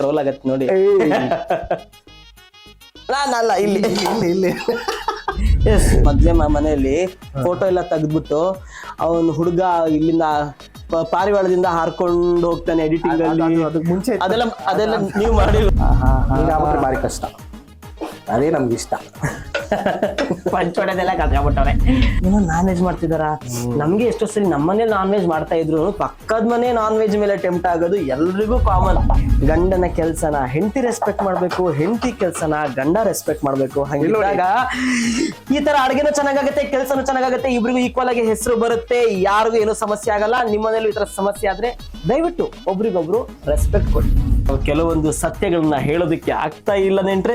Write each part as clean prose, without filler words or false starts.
Troll ಆಗತ್ತೆ ನೋಡಿ. ನಾನಲ್ಲ, ಇಲ್ಲಿ ಇಲ್ಲಿ ಮೊದ್ಲೇ ಮನೆಯಲ್ಲಿ ಫೋಟೋ ಎಲ್ಲ ತೆಗೆದ್ಬಿಟ್ಟು ಅವನ್ ಹುಡುಗ ಇಲ್ಲಿಂದ ಪಾರಿವಾಳದಿಂದ ಹಾರ್ಕೊಂಡು ಹೋಗ್ತಾನೆ ಎಡಿಟಿಂಗ್ ಅಲ್ಲಿ. ಮುಂಚೆ ಅದೆಲ್ಲ ನೀವು ಮಾಡಿ ಭಾರಿ ಕಷ್ಟ. ಅದೇ ನಮ್ಗೆ ಇಷ್ಟ. ಪಂಚೋಡದೆಲ್ಲ ಕತ್ಕೊಂಡ್ಬಿಟ್ಟವ್ರೆ. ಏನೋ ನಾನ್ ವೆಜ್ ಮಾಡ್ತಿದಾರ. ನಮ್ಗೆ ಎಷ್ಟೋ ಸರಿ ನಮ್ಮನೇಲಿ ನಾನ್ ವೆಜ್ ಮಾಡ್ತಾ ಇದ್ರು ಪಕ್ಕದ ಮನೆ ನಾನ್ ವೆಜ್ ಮೇಲೆ ಟೆಂಪ್ಟ್ ಆಗೋದು ಎಲ್ರಿಗೂ ಕಾಮನ್. ಗಂಡನ ಕೆಲ್ಸನ ಹೆಂಡತಿ ರೆಸ್ಪೆಕ್ಟ್ ಮಾಡ್ಬೇಕು, ಹೆಂಡತಿ ಕೆಲ್ಸನ ಗಂಡ ರೆಸ್ಪೆಕ್ಟ್ ಮಾಡ್ಬೇಕು. ಹಂಗಿದ್ದಾಗ ಈ ತರ ಅಡ್ಗೆನೂ ಚೆನ್ನಾಗಾಗತ್ತೆ, ಕೆಲ್ಸನೂ ಚೆನ್ನಾಗಾಗತ್ತೆ, ಇಬ್ರಿಗೂ ಈಕ್ವಲ್ ಆಗಿ ಹೆಸರು ಬರುತ್ತೆ, ಯಾರಿಗೂ ಏನೂ ಸಮಸ್ಯೆ ಆಗಲ್ಲ. ನಿಮ್ಮ ಮನೇಲಿ ಈ ತರ ಸಮಸ್ಯೆ ಆದ್ರೆ ದಯವಿಟ್ಟು ಒಬ್ರಿಗೊಬ್ರು ರೆಸ್ಪೆಕ್ಟ್ ಕೊಡಿ. ಕೆಲವೊಂದು ಸತ್ಯಗಳನ್ನ ಹೇಳೋದಕ್ಕೆ ಆಗ್ತಾ ಇಲ್ಲ ನೆಂಟ್ರೆ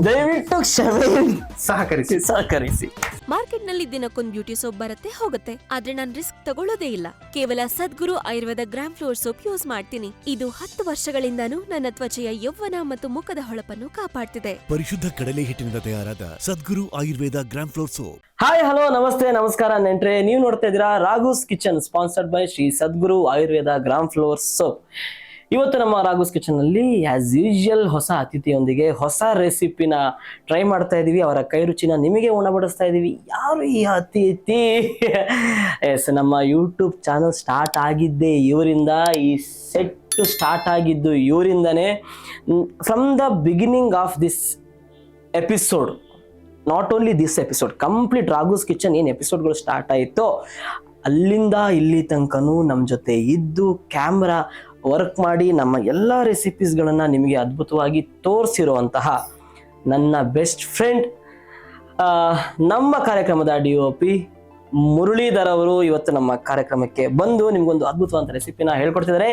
ದಯವಿಟ್ಟು ಕ್ಷಮೆ ಸಹಕರಿಸಿ. ಮಾರ್ಕೆಟ್ ನಲ್ಲಿ ದಿನಕ್ಕೊಂದು ಬ್ಯೂಟಿ ಸೋಪ್ ಬರುತ್ತೆ ಹೋಗುತ್ತೆ, ಆದ್ರೆ ನಾನು ರಿಸ್ಕ್ ತಗೊಳ್ಳೋದೇ ಇಲ್ಲ. ಕೇವಲ Sadguru Ayurveda gram flour soap use ಮಾಡ್ತೀನಿ. ಇದು 10 ವರ್ಷಗಳಿಂದಾನು ನನ್ನ ತ್ವಚೆಯ ಯೌವನ ಮತ್ತು ಮುಖದ ಹೊಳಪನ್ನು ಕಾಪಾಡ್ತಿದೆ. ಪರಿಶುದ್ಧ ಕಡಲೆ ಹಿಟ್ಟಿನಿಂದ ತಯಾರಾದ Sadguru Ayurveda gram flour soap. Hi hello ನಮಸ್ತೆ ನಮಸ್ಕಾರ ನೆಂಟ್ರೆ, ನೀವು ನೋಡ್ತಾ ಇದ್ದೀರಾ Raghu's kitchen, sponsored by Shri Sadguru Ayurveda gram flour soap. ಇವತ್ತು ನಮ್ಮ ರಾಘೂಸ್ ಕಿಚನ್ ಅಲ್ಲಿ ಆಸ್ ಯೂಶುವಲ್ ಹೊಸ ಅತಿಥಿಯೊಂದಿಗೆ ಹೊಸ ರೆಸಿಪಿನ ಟ್ರೈ ಮಾಡ್ತಾ ಇದೀವಿ. ಅವರ ಕೈ ರುಚಿನ ನಿಮಗೆ ಉಣಬಡಿಸ್ತಾ ಇದೀವಿ. ಯಾರು ಈ ಅತಿಥಿ? ಎಸ್, ನಮ್ಮ ಯೂಟ್ಯೂಬ್ ಚಾನಲ್ ಸ್ಟಾರ್ಟ್ ಆಗಿದ್ದೆ ಇವರಿಂದ, ಈ ಸೆಟ್ ಸ್ಟಾರ್ಟ್ ಆಗಿದ್ದು ಇವರಿಂದನೇ. From the beginning of this episode, not only this episode, complete Raghu's kitchen ಏನು ಎಪಿಸೋಡ್ಗಳು ಸ್ಟಾರ್ಟ್ ಆಯಿತೋ ಅಲ್ಲಿಂದ ಇಲ್ಲಿ ತನಕನೂ ನಮ್ಮ ಜೊತೆ ಇದ್ದು ಕ್ಯಾಮ್ರಾ ವರ್ಕ್ ಮಾಡಿ ನಮ್ಮ ಎಲ್ಲ ರೆಸಿಪೀಸ್ಗಳನ್ನು ನಿಮಗೆ ಅದ್ಭುತವಾಗಿ ತೋರಿಸಿರುವಂತಹ ನನ್ನ ಬೆಸ್ಟ್ ಫ್ರೆಂಡ್, ನಮ್ಮ ಕಾರ್ಯಕ್ರಮದ DOP ಮುರಳೀಧರ್ ಅವರು ಇವತ್ತು ನಮ್ಮ ಕಾರ್ಯಕ್ರಮಕ್ಕೆ ಬಂದು ನಿಮ್ಗೊಂದು ಅದ್ಭುತವಾದ ರೆಸಿಪಿನ ಹೇಳ್ಕೊಡ್ತಿದ್ದಾರೆ.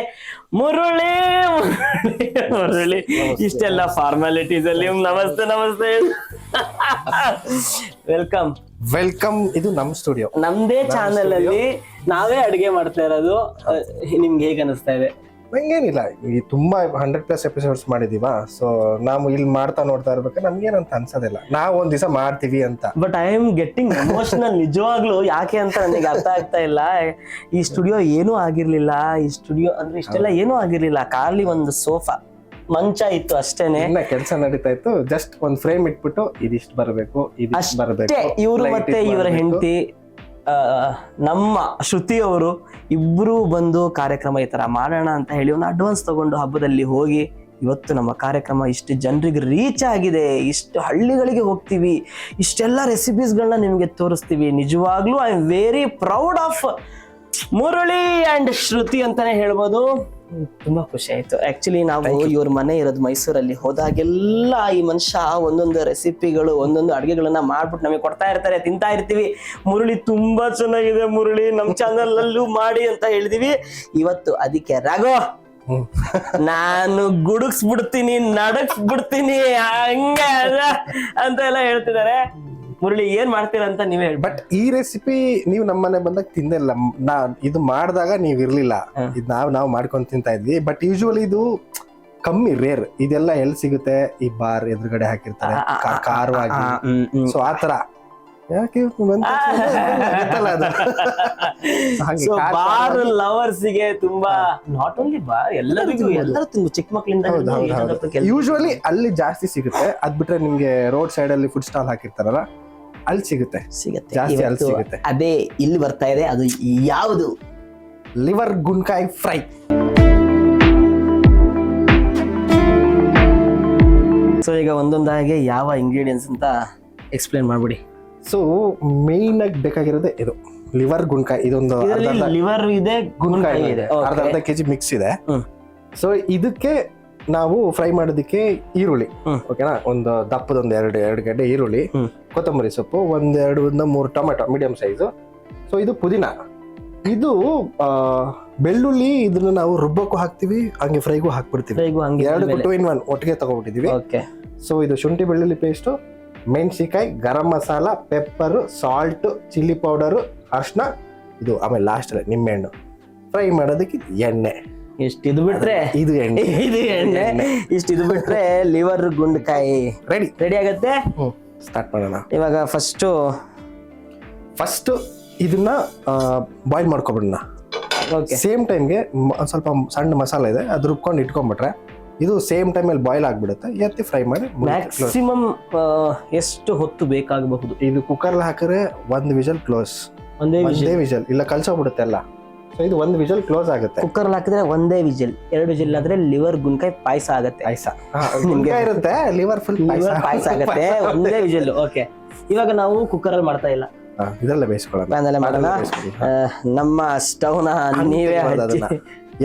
ಮುರಳಿ ಇಷ್ಟೆಲ್ಲ ಫಾರ್ಮಾಲಿಟೀಸ್ ಅಲ್ಲಿ ನಮಸ್ತೆ ವೆಲ್ಕಮ್. ಇದು ನಮ್ಮ ಸ್ಟುಡಿಯೋ, ನಮ್ದೇ ಚಾನೆಲ್ ಅಲ್ಲಿ ನಾವೇ ಅಡುಗೆ ಮಾಡ್ತಾ ಇರೋದು. ನಿಮ್ಗೆ ಹೇಗೆ ಅನಿಸ್ತಾ ಇದೆ? ನಂಗೇನಿಲ್ಲ, ಈ ತುಂಬಾ 100+ ಎಪಿಸೋಡ್ಸ್ ಮಾಡಿದೀವ. ಸೊ ನಾವು ಇಲ್ಲಿ ಮಾಡ್ತಾ ನೋಡ್ತಾ ಇರ್ಬೇಕಾದ್ರೆ ನಮ್ಗೇನಂತ ಅನ್ಸೋದಿಲ್ಲ, ನಾವು ಒಂದ್ ದಿವಸ ಮಾಡ್ತೀವಿ ಅಂತ. But I am getting emotional ನಿಜವಾಗ್ಲು. ಯಾಕೆ ಅಂತ ನನಗೆ ಅರ್ಥ ಆಗ್ತಾ ಇಲ್ಲ. ಈ ಸ್ಟುಡಿಯೋ ಏನೂ ಆಗಿರ್ಲಿಲ್ಲ, ಈ ಸ್ಟುಡಿಯೋ ಅಂದ್ರೆ ಇಷ್ಟೆಲ್ಲ ಏನೂ ಆಗಿರ್ಲಿಲ್ಲ. ಖಾಲಿ ಒಂದು ಸೋಫಾ ಮಂಚ ಇತ್ತು ಅಷ್ಟೇನೆ. ಕೆಲಸ ನಡೀತಾ ಇತ್ತು. ಜಸ್ಟ್ ಒಂದ್ ಫ್ರೇಮ್ ಇಟ್ಬಿಟ್ಟು ಇದಿಷ್ಟು ಬರಬೇಕು, ಇದಿಷ್ಟು ಬರಬೇಕು. ಇವರು ಮತ್ತೆ ಇವರ ಹೆಂಡತಿ ನಮ್ಮ ಶ್ರುತಿ ಅವರು ಇಬ್ರು ಬಂದು ಕಾರ್ಯಕ್ರಮ ಈ ತರ ಮಾಡೋಣ ಅಂತ ಹೇಳಿ ಒಂದು ಅಡ್ವಾನ್ಸ್ ತಗೊಂಡು ಹಬ್ಬದಲ್ಲಿ ಹೋಗಿ ಇವತ್ತು ನಮ್ಮ ಕಾರ್ಯಕ್ರಮ ಇಷ್ಟು ಜನರಿಗೆ ರೀಚ್ ಆಗಿದೆ. ಇಷ್ಟು ಹಳ್ಳಿಗಳಿಗೆ ಹೋಗ್ತೀವಿ, ಇಷ್ಟೆಲ್ಲ ರೆಸಿಪೀಸ್ಗಳನ್ನ ನಿಮಗೆ ತೋರಿಸ್ತೀವಿ. ನಿಜವಾಗ್ಲೂ I am very proud of Murali and Shruti ಅಂತಾನೆ ಹೇಳ್ಬೋದು. ತುಂಬಾ ಖುಷಿ ಆಯ್ತು. ಆಕ್ಚುಲಿ ನಾವು ಇವ್ರ ಮನೆ ಇರೋದು ಮೈಸೂರಲ್ಲಿ. ಹೋದಾಗೆಲ್ಲ ಈ ಮನುಷ್ಯ ಒಂದೊಂದು ರೆಸಿಪಿಗಳು, ಒಂದೊಂದು ಅಡುಗೆಗಳನ್ನ ಮಾಡ್ಬಿಟ್ಟು ನಮಗೆ ಕೊಡ್ತಾ ಇರ್ತಾರೆ, ತಿಂತಾ ಇರ್ತೀವಿ. ಮುರಳಿ ತುಂಬಾ ಚೆನ್ನಾಗಿದೆ ಮುರಳಿ, ನಮ್ ಚಾನಲ್ ಅಲ್ಲೂ ಮಾಡಿ ಅಂತ ಹೇಳಿದೀವಿ. ಇವತ್ತು ಅದಕ್ಕೆ ರಾಘವ ನಾನು ಗುಡುಕ್ಸ್ಬಿಡ್ತೀನಿ, ನಡಕ್ಸ್ಬಿಡ್ತೀನಿ, ಹಂಗ ಅಂತ ಎಲ್ಲ ಹೇಳ್ತಿದ್ದಾರೆ. ಮುರಳಿ ಏನ್ ಮಾಡ್ತೀರಾ ಅಂತ ನೀವೇ ಹೇಳಿ. ಬಟ್ ಈ ರೆಸಿಪಿ ನೀವು ನಮ್ಮನೆ ಬಂದಾಗ ತಿಂದಿಲ್ಲ. ಇದು ಮಾಡಿದಾಗ ನೀವ್ ಇರ್ಲಿಲ್ಲ. ಇದು ನಾವು ಮಾಡ್ಕೊಂಡು ತಿಂತಾ ಇದ್ವಿ. ಬಟ್ ಯೂಶುವಲಿ ಇದು ಕಮ್ಮಿ, ರೇರ್. ಇದೆಲ್ಲ ಎಲ್ಲಿ ಸಿಗುತ್ತೆ? ಈ ಬಾರ್ ಎದುರುಗಡೆ ಹಾಕಿರ್ತಾರೆ ಖಾರವಾಗಿ. ಸೊ ಆತರ ಯಾಕೆ ಬಾರ್ ಲವರ್ಸ್ಗೆ ತುಂಬಾ, ನಾಟ್ ಓನ್ಲಿ ಬಾರ್, ಎಲ್ಲರೂ ಚಿಕ್ಕ ಮಕ್ಕಳಿಂದ ಯೂಶುವಲಿ ಅಲ್ಲಿ ಜಾಸ್ತಿ ಸಿಗುತ್ತೆ. ಅದ್ ಬಿಟ್ರೆ ನಿಮ್ಗೆ ರೋಡ್ ಸೈಡ್ ಅಲ್ಲಿ ಫುಡ್ ಸ್ಟಾಲ್ ಹಾಕಿರ್ತಾರಲ್ಲ, ಅಲ್ಲಿ ಸಿಗುತ್ತೆ ಜಾಸ್ತಿ, ಅಲ್ಲಿ ಸಿಗುತ್ತೆ. ಅದೇ ಇಲ್ಲಿ ಬರ್ತಾ ಇದೆ. ಅದು ಯಾವುದು? ಲಿವರ್ ಗುಂಡ್ಕಾಯಿ ಫ್ರೈ. ಸೊ ಈಗ ಒಂದೊಂದಾಗಿ ಯಾವ ಇಂಗ್ರೀಡಿಯೆಂಟ್ಸ್ ಅಂತ ಎಕ್ಸ್ಪ್ಲೇನ್ ಮಾಡ್ಬಿಡಿ. ಸೊ ಮೇನ್ ಆಗಿ ಬೇಕಾಗಿರೋದೇ ಇದು ಲಿವರ್ ಗುಂಡ್ಕಾಯಿ. ಇದೊಂದು ಲಿವರ್ ಇದೆ, ಗುಂಡ್ಕಾಯಿ ಇದೆ, ಅರ್ಧ ಕೆಜಿ ಮಿಕ್ಸ್ ಇದೆ. ಸೊ ಇದಕ್ಕೆ ನಾವು ಫ್ರೈ ಮಾಡೋದಕ್ಕೆ ಈರುಳ್ಳಿ, ಓಕೆನಾ, ಒಂದು ದಪ್ಪದೊಂದು ಎರಡು ಗಡ್ಡೆ ಈರುಳ್ಳಿ, ಕೊತ್ತಂಬರಿ ಸೊಪ್ಪು, 1-2-3 ಟೊಮೆಟೊ ಮೀಡಿಯಂ ಸೈಜು. ಸೊ ಇದು ಪುದೀನ, ಇದು ಬೆಳ್ಳುಳ್ಳಿ. ಇದನ್ನ ನಾವು ರುಬ್ಬಕ್ಕೂ ಹಾಕ್ತಿವಿ, ಹಂಗೆ ಫ್ರೈಗೂ ಹಾಕ್ಬಿಡ್ತೀವಿ. 2 2 in 1 ಒಟ್ಟಿಗೆ ತಗೊಬಿಟ್ಟಿದೀವಿ. ಸೊ ಇದು ಶುಂಠಿ ಬೆಳ್ಳುಳ್ಳಿ ಪೇಸ್ಟು, ಮೆಣಸಿಕಾಯಿ, garam masala, pepper, salt, chilli powder, ಅರ್ಶಿನ, ಇದು ಆಮೇಲೆ ಲಾಸ್ಟ್ ಅಲ್ಲಿ ನಿಂಬೆಹಣ್ಣು. ಫ್ರೈ ಮಾಡೋದಕ್ಕೆ ಎಣ್ಣೆ. ಇಷ್ಟಿದು ಬಿಟ್ರೆ ಇದು ಎಣ್ಣೆ, ಇಷ್ಟಿದು ಬಿಟ್ರೆ ಲಿವರ್ ಗುಂಡ್ಕಾಯಿ ರೆಡಿ ಆಗತ್ತೆ. ಸ್ಟಾರ್ಟ್ ಮಾಡೋಣ. ಇವಾಗ ಫಸ್ಟ್ ಇದನ್ನ ಬಾಯ್ಲ್ ಮಾಡ್ಕೊಬಿಡೋಣ. ಸೇಮ್ ಟೈಮ್ಗೆ ಸ್ವಲ್ಪ ಸಣ್ಣ ಮಸಾಲೆ ಇದೆ, ಅದು ರುಬ್ಕೊಂಡು ಇಟ್ಕೊಂಡ್ಬಿಟ್ರೆ ಇದು ಸೇಮ್ ಟೈಮಲ್ಲಿ ಬಾಯ್ಲ್ ಆಗ್ಬಿಡುತ್ತೆ, ಎತ್ತಿ ಫ್ರೈ ಮಾಡಿ ಮ್ಯಾಕ್ಸಿಮಮ್ ಎಷ್ಟು ಹೊತ್ತು ಬೇಕಾಗಬಹುದು? ಇದು ಕುಕ್ಕರ್ಲಿ ಹಾಕಿದ್ರೆ 1 ವಿಷಲ್ ಕ್ಲೋಸ್. ಒಂದೇ ಒಂದೇ ವಿಷಲ್, ಇಲ್ಲ ಕಳ್ಸೋಗ್ಬಿಡುತ್ತೆ ಎಲ್ಲ. ಸೊ ಇದು 1 ವಿಷಲ್ ಕ್ಲೋಸ್ ಆಗುತ್ತೆ. ಕುಕ್ಕರ್ ಹಾಕಿದ್ರೆ ಒಂದೇ ವಿಜಿಲ್, 2 ವಿಜಿಲ್ ಆದ್ರೆ ಲಿವರ್ ಗುನ್ಕಾಯಿ ಪಾಯಸ ಆಗತ್ತೆ. ನಿಮ್ಗೆ ಇರುತ್ತೆ ಲಿವರ್ ಫುಲ್ ಪಾಯಸ ಆಗತ್ತೆ ಒಂದೇ ವಿಜಿಲ್. ಓಕೆ, ಇವಾಗ ನಾವು ಕುಕ್ಕರ್ ಅಲ್ಲಿ ಮಾಡ್ತಾ ಇಲ್ಲ, ಇದೆಲ್ಲ ಬೇಯಿಸ್ಕೊಳ್ಳೋಣ. ಪ್ಯಾನಲ್ಲೇ ಮಾಡೋಣ. ನಮ್ಮ ಸ್ಟವ್ ನ ನೀವೇ ಹಚ್ಚಿ.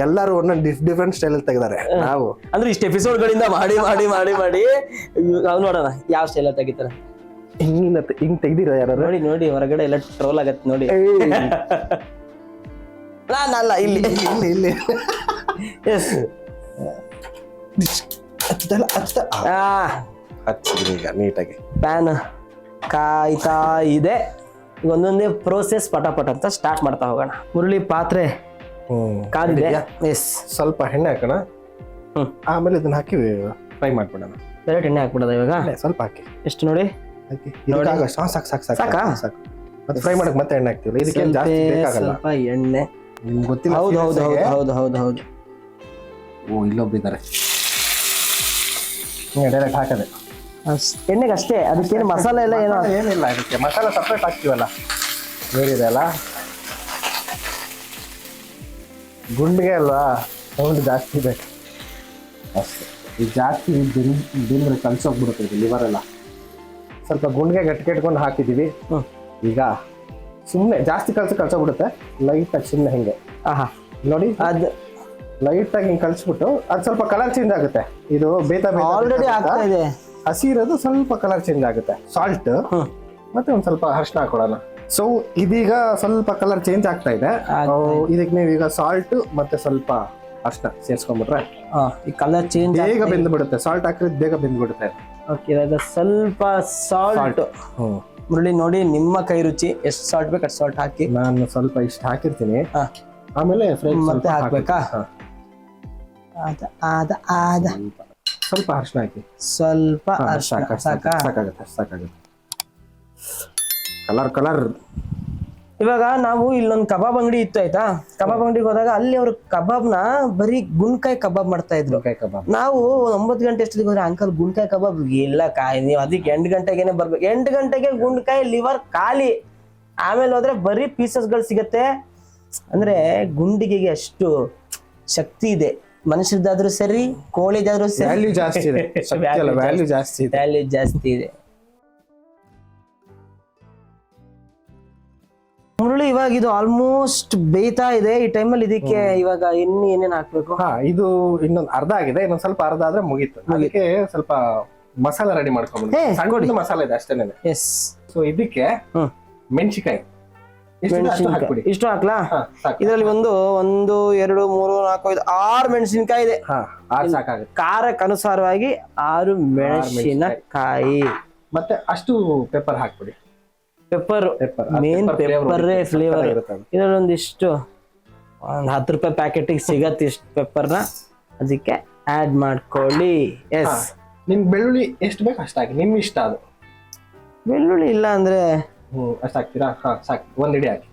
ಎಲ್ಲರೂ ಒಂದೊಂದು ಡಿಫ್ರೆಂಟ್ ಸ್ಟೈಲ್ ಅಲ್ಲಿ ತೆಗೆದಾರೆ. ನಾವು ಅಂದ್ರೆ ಇಷ್ಟ ಎಪಿಸೋಡ್ ಗಳಿಂದ ಮಾಡಿ ಮಾಡಿ ಮಾಡಿ ಮಾಡಿ ನಾವು ನೋಡೋಣ ಯಾವ ಸ್ಟೈಲ್ ತೆಗಿತಾರೆ. ಹಿಂಗ್ ತೆಗ್ದಿರೋ ಯಾರು? ನೋಡಿ ನೋಡಿ, ಹೊರಗಡೆ ಎಲ್ಲ ಟ್ರೋಲ್ ಆಗತ್ತೆ ನೋಡಿ. ನಾನಲ್ಲ, ಇಲ್ಲಿ ಇಲ್ಲಿ ಇಲ್ಲಿ ಎಸ್ ಹಚ್ಚಿದ್ರಿ ಈಗ ನೀಟಾಗಿ. ಪ್ಯಾನ್ ಕಾಯ್ತಾ ಇದೆ. ಈಗ ಒಂದೊಂದೇ ಪ್ರೋಸೆಸ್ ಪಟಾಪಟ್ ಅಂತ ಸ್ಟಾರ್ಟ್ ಮಾಡ್ತಾ ಹೋಗೋಣ. ಮುರುಳಿ ಪಾತ್ರೆ ಕಾದಿದೆ. ಎಸ್, ಸ್ವಲ್ಪ ಎಣ್ಣೆ ಹಾಕೋಣ. ಆಮೇಲೆ ಇದನ್ನ ಹಾಕಿ ಫ್ರೈ ಮಾಡ್ಬಿಡೋಣ. ಡೈರೆಕ್ಟ್ ಎಣ್ಣೆ ಹಾಕ್ಬಿಡೋದ ಇವಾಗ? ಸ್ವಲ್ಪ ಹಾಕಿ, ಎಷ್ಟು ನೋಡಿ, ಸಾಕು ಸಾಕು ಸಾಕು ಸಾಕು. ಮತ್ತೆ ಫ್ರೈ ಮಾಡಕ್ ಮತ್ತೆ ಎಣ್ಣೆ ಹಾಕ್ತೀವಿ, ಇದಕ್ಕೆ ಜಾಸ್ತಿ ಬೇಕಾಗಲ್ಲ. ಸ್ವಲ್ಪ ಎಣ್ಣೆ. ನಿಮ್ಗೆ ಗೊತ್ತಿಲ್ಲ? ಹೌದು ಹೌದು ಹೌದು ಹೌದು ಹೌದು ಹೌದು. ಓ, ಇಲ್ಲೊಬ್ಬಿದ್ದಾರೆ. ಡೈರೆಕ್ಟ್ ಹಾಕದೆ ಎಣ್ಣೆಗೆ ಅಷ್ಟೇ, ಅದಕ್ಕೇನು ಮಸಾಲೆ ಎಲ್ಲ ಏನೋ ಏನಿಲ್ಲ. ಅದಕ್ಕೆ ಮಸಾಲೆ ಸಪ್ರೇಟ್ ಹಾಕ್ತೀವಲ್ಲ, ಬೇರಿದೆ ಅಲ್ಲ. ಗುಂಡಿಗೆ ಅಲ್ವಾ ಸೌಂಡ್ ಜಾಸ್ತಿ ಬೇಕು ಅಷ್ಟೇ. ಇದು ಜಾಸ್ತಿ ಬೆಂದ್ರೆ ಕಲ್ಸೋಗ್ಬಿಡುತ್ತೆ ಇದು ಲಿವರ್ ಎಲ್ಲ. ಸ್ವಲ್ಪ ಗುಂಡಿಗೆ ಗಟ್ಟಿಟ್ಕೊಂಡು ಹಾಕಿದ್ದೀವಿ. ಈಗ ಸುಮ್ಮನೆ ಜಾಸ್ತಿ ಕಲ್ಸೋಗ್ಬಿಡುತ್ತೆ. ಲೈಟಾಗಿ ಸುಮ್ಮನೆ ಹಿಂಗೆ ನೋಡಿ, ಅದು ಲೈಟಾಗಿ ಹಿಂಗೆ ಕಲಿಸ್ಬಿಟ್ಟು ಅದು ಸ್ವಲ್ಪ ಕಲರ್ ಚೇಂಜ್ ಆಗುತ್ತೆ. ಇದು ಬೇತಾ ಆಲ್ರೆಡಿ ಆಗ್ತಾ ಇದೆ. ಹಸಿ ಇರೋದು ಸ್ವಲ್ಪ ಕಲರ್ ಚೇಂಜ್ ಆಗುತ್ತೆ. ಸಾಲ್ಟ್ ಮತ್ತೆ ಒಂದ್ ಸ್ವಲ್ಪ ಅರಿಶಿನ ಹಾಕೊಳ್ಳೋಣ. ಸೊ ಇದೀಗ ಸ್ವಲ್ಪ ಕಲರ್ ಚೇಂಜ್ ಆಗ್ತಾ ಇದೆ. ಇದಕ್ಕೆ ನೀವು ಈಗ ಸಾಲ್ಟ್ ಮತ್ತೆ ಸ್ವಲ್ಪ ಅರಿಶಿನ ಸೇರಿಸ್ಕೊಂಡ್ಬಿಟ್ರೆ ಈ ಕಲರ್ ಚೇಂಜ್ ಬೇಗ ಬೆಂದು ಬಿಡುತ್ತೆ. ಸಾಲ್ಟ್ ಹಾಕಿದ್ರೆ ಬೇಗ ಬೆಂದು ಬಿಡುತ್ತೆ. ಓಕೆ, ಇವಾಗ ಸ್ವಲ್ಪ ಸಾಲ್ಟ್. ಮುರಳಿ ನೋಡಿ, ನಿಮ್ಮ ಕೈ ರುಚಿ, ಎಷ್ಟು ಸಾಲ್ಟ್ ಬೇಕು ಅಷ್ಟು ಸಾಲ್ಟ್ ಹಾಕಿ. ನಾನು ಸ್ವಲ್ಪ ಇಷ್ಟು ಹಾಕಿರ್ತೀನಿ, ಆಮೇಲೆ ಮತ್ತೆ ಹಾಕ್ಬೇಕಾ? ಸ್ವಲ್ಪ ಅರಿಶಿನ ಹಾಕಿ, ಸ್ವಲ್ಪ ಸಾಕಾಗುತ್ತೆ. ಕಲರ್. ಇವಾಗ ನಾವು ಇಲ್ಲೊಂದು ಕಬಾಬ್ ಅಂಗಡಿ ಇತ್ತು, ಆಯ್ತಾ? ಕಬಾಬ್ ಅಂಗಡಿಗೆ ಹೋದಾಗ ಅಲ್ಲಿ ಅವರು ಕಬಾಬ್ನ ಬರೀ ಗುನ್ಕಾಯಿ ಕಬಾಬ್ ಮಾಡ್ತಾ ಇದ್ರು. ನಾವು 9 ಗಂಟೆ ಎಷ್ಟೊತ್ತಿಗೆ ಹೋದ್ರೆ, ಅಂಕಲ್ ಗುನ್ಕಾಯಿ ಕಬಾಬ್ ಇಲ್ಲ ನೀವು ಅದಕ್ಕೆ 8 ಗಂಟೆಗೆನೆ ಬರ್ಬೇಕು. 8 ಗಂಟೆಗೆ ಗುಂಡ್ಕಾಯಿ ಲಿವರ್ ಖಾಲಿ. ಆಮೇಲೆ ಹೋದ್ರೆ ಬರೀ ಪೀಸಸ್ಗಳು ಸಿಗತ್ತೆ. ಅಂದ್ರೆ ಗುಂಡಿಗೆ ಅಷ್ಟು ಶಕ್ತಿ ಇದೆ. ಮನುಷ್ಯರದಾದ್ರೂ ಸರಿ, ಕೋಳಿದಾದ್ರೂ ಸರಿ, ವ್ಯಾಲ್ಯೂ ಜಾಸ್ತಿ ಇದೆ. ವ್ಯಾಲ್ಯೂ ಜಾಸ್ತಿ ಇದೆ. ಮುರುಳಿ, ಇವಾಗ ಇದು ಆಲ್ಮೋಸ್ಟ್ ಬೇಯ್ತಾ ಇದೆ. ಈ ಟೈಮಲ್ಲಿ ಇದಕ್ಕೆ ಇವಾಗ ಇನ್ನು ಏನೇನ್ ಹಾಕ್ಬೇಕು? ಇದು ಇನ್ನೊಂದು ಅರ್ಧ ಆಗಿದೆ, ಇನ್ನೊಂದ್ ಸ್ವಲ್ಪ ಅರ್ಧ ಆದ್ರೆ ಮುಗೀತು. ಅದಕ್ಕೆ ಸ್ವಲ್ಪ ಮಸಾಲೆ ರೆಡಿ ಮಾಡ್ಕೊಂಡ್ಬಿಡಿ. ಮಸಾಲೆ ಇದೆ ಅಷ್ಟೇನೆ. ಎಸ್. ಸೊ ಇದಕ್ಕೆ ಮೆಣಸಿಕಾಯಿ ಇಷ್ಟು ಹಾಕ್ಲಾ? ಇದರಲ್ಲಿ 1 2 3 4 5 6 ಮೆಣಸಿನಕಾಯಿ ಇದೆ. ಖಾರಕ್ಕೆ ಅನುಸಾರವಾಗಿ 6 ಮೆಣಸಿನಕಾಯಿ. ಮತ್ತೆ ಅಷ್ಟು ಪೆಪ್ಪರ್ ಹಾಕ್ಬಿಡಿ. ಪೆಪ್ಪರ್ ಮೇನ್ ಪೆಪ್ಪರೇ ಫ್ಲೇವರ್. ಇದರಲ್ಲಿ ಒಂದಿಷ್ಟು 10 ರೂಪಾಯಿ ಪ್ಯಾಕೆಟಿಗೆ ಸಿಗತ್ತೆ ಇಷ್ಟು ಪೆಪ್ಪರ್ನ, ಅದಕ್ಕೆ ಆಡ್ ಮಾಡ್ಕೊಳ್ಳಿ. ಎಸ್. ನಿಮ್ ಬೆಳ್ಳುಳ್ಳಿ ಎಷ್ಟು ಬೇಕು ಅಷ್ಟು ಹಾಕಿ, ನಿಮ್ ಇಷ್ಟ. ಅದು ಬೆಳ್ಳುಳ್ಳಿ ಇಲ್ಲ ಅಂದ್ರೆ ಅಷ್ಟು ಹಾಕ್ತೀರಾ? ಸಾಕು, 1 ಇಡಿ ಹಾಕಿ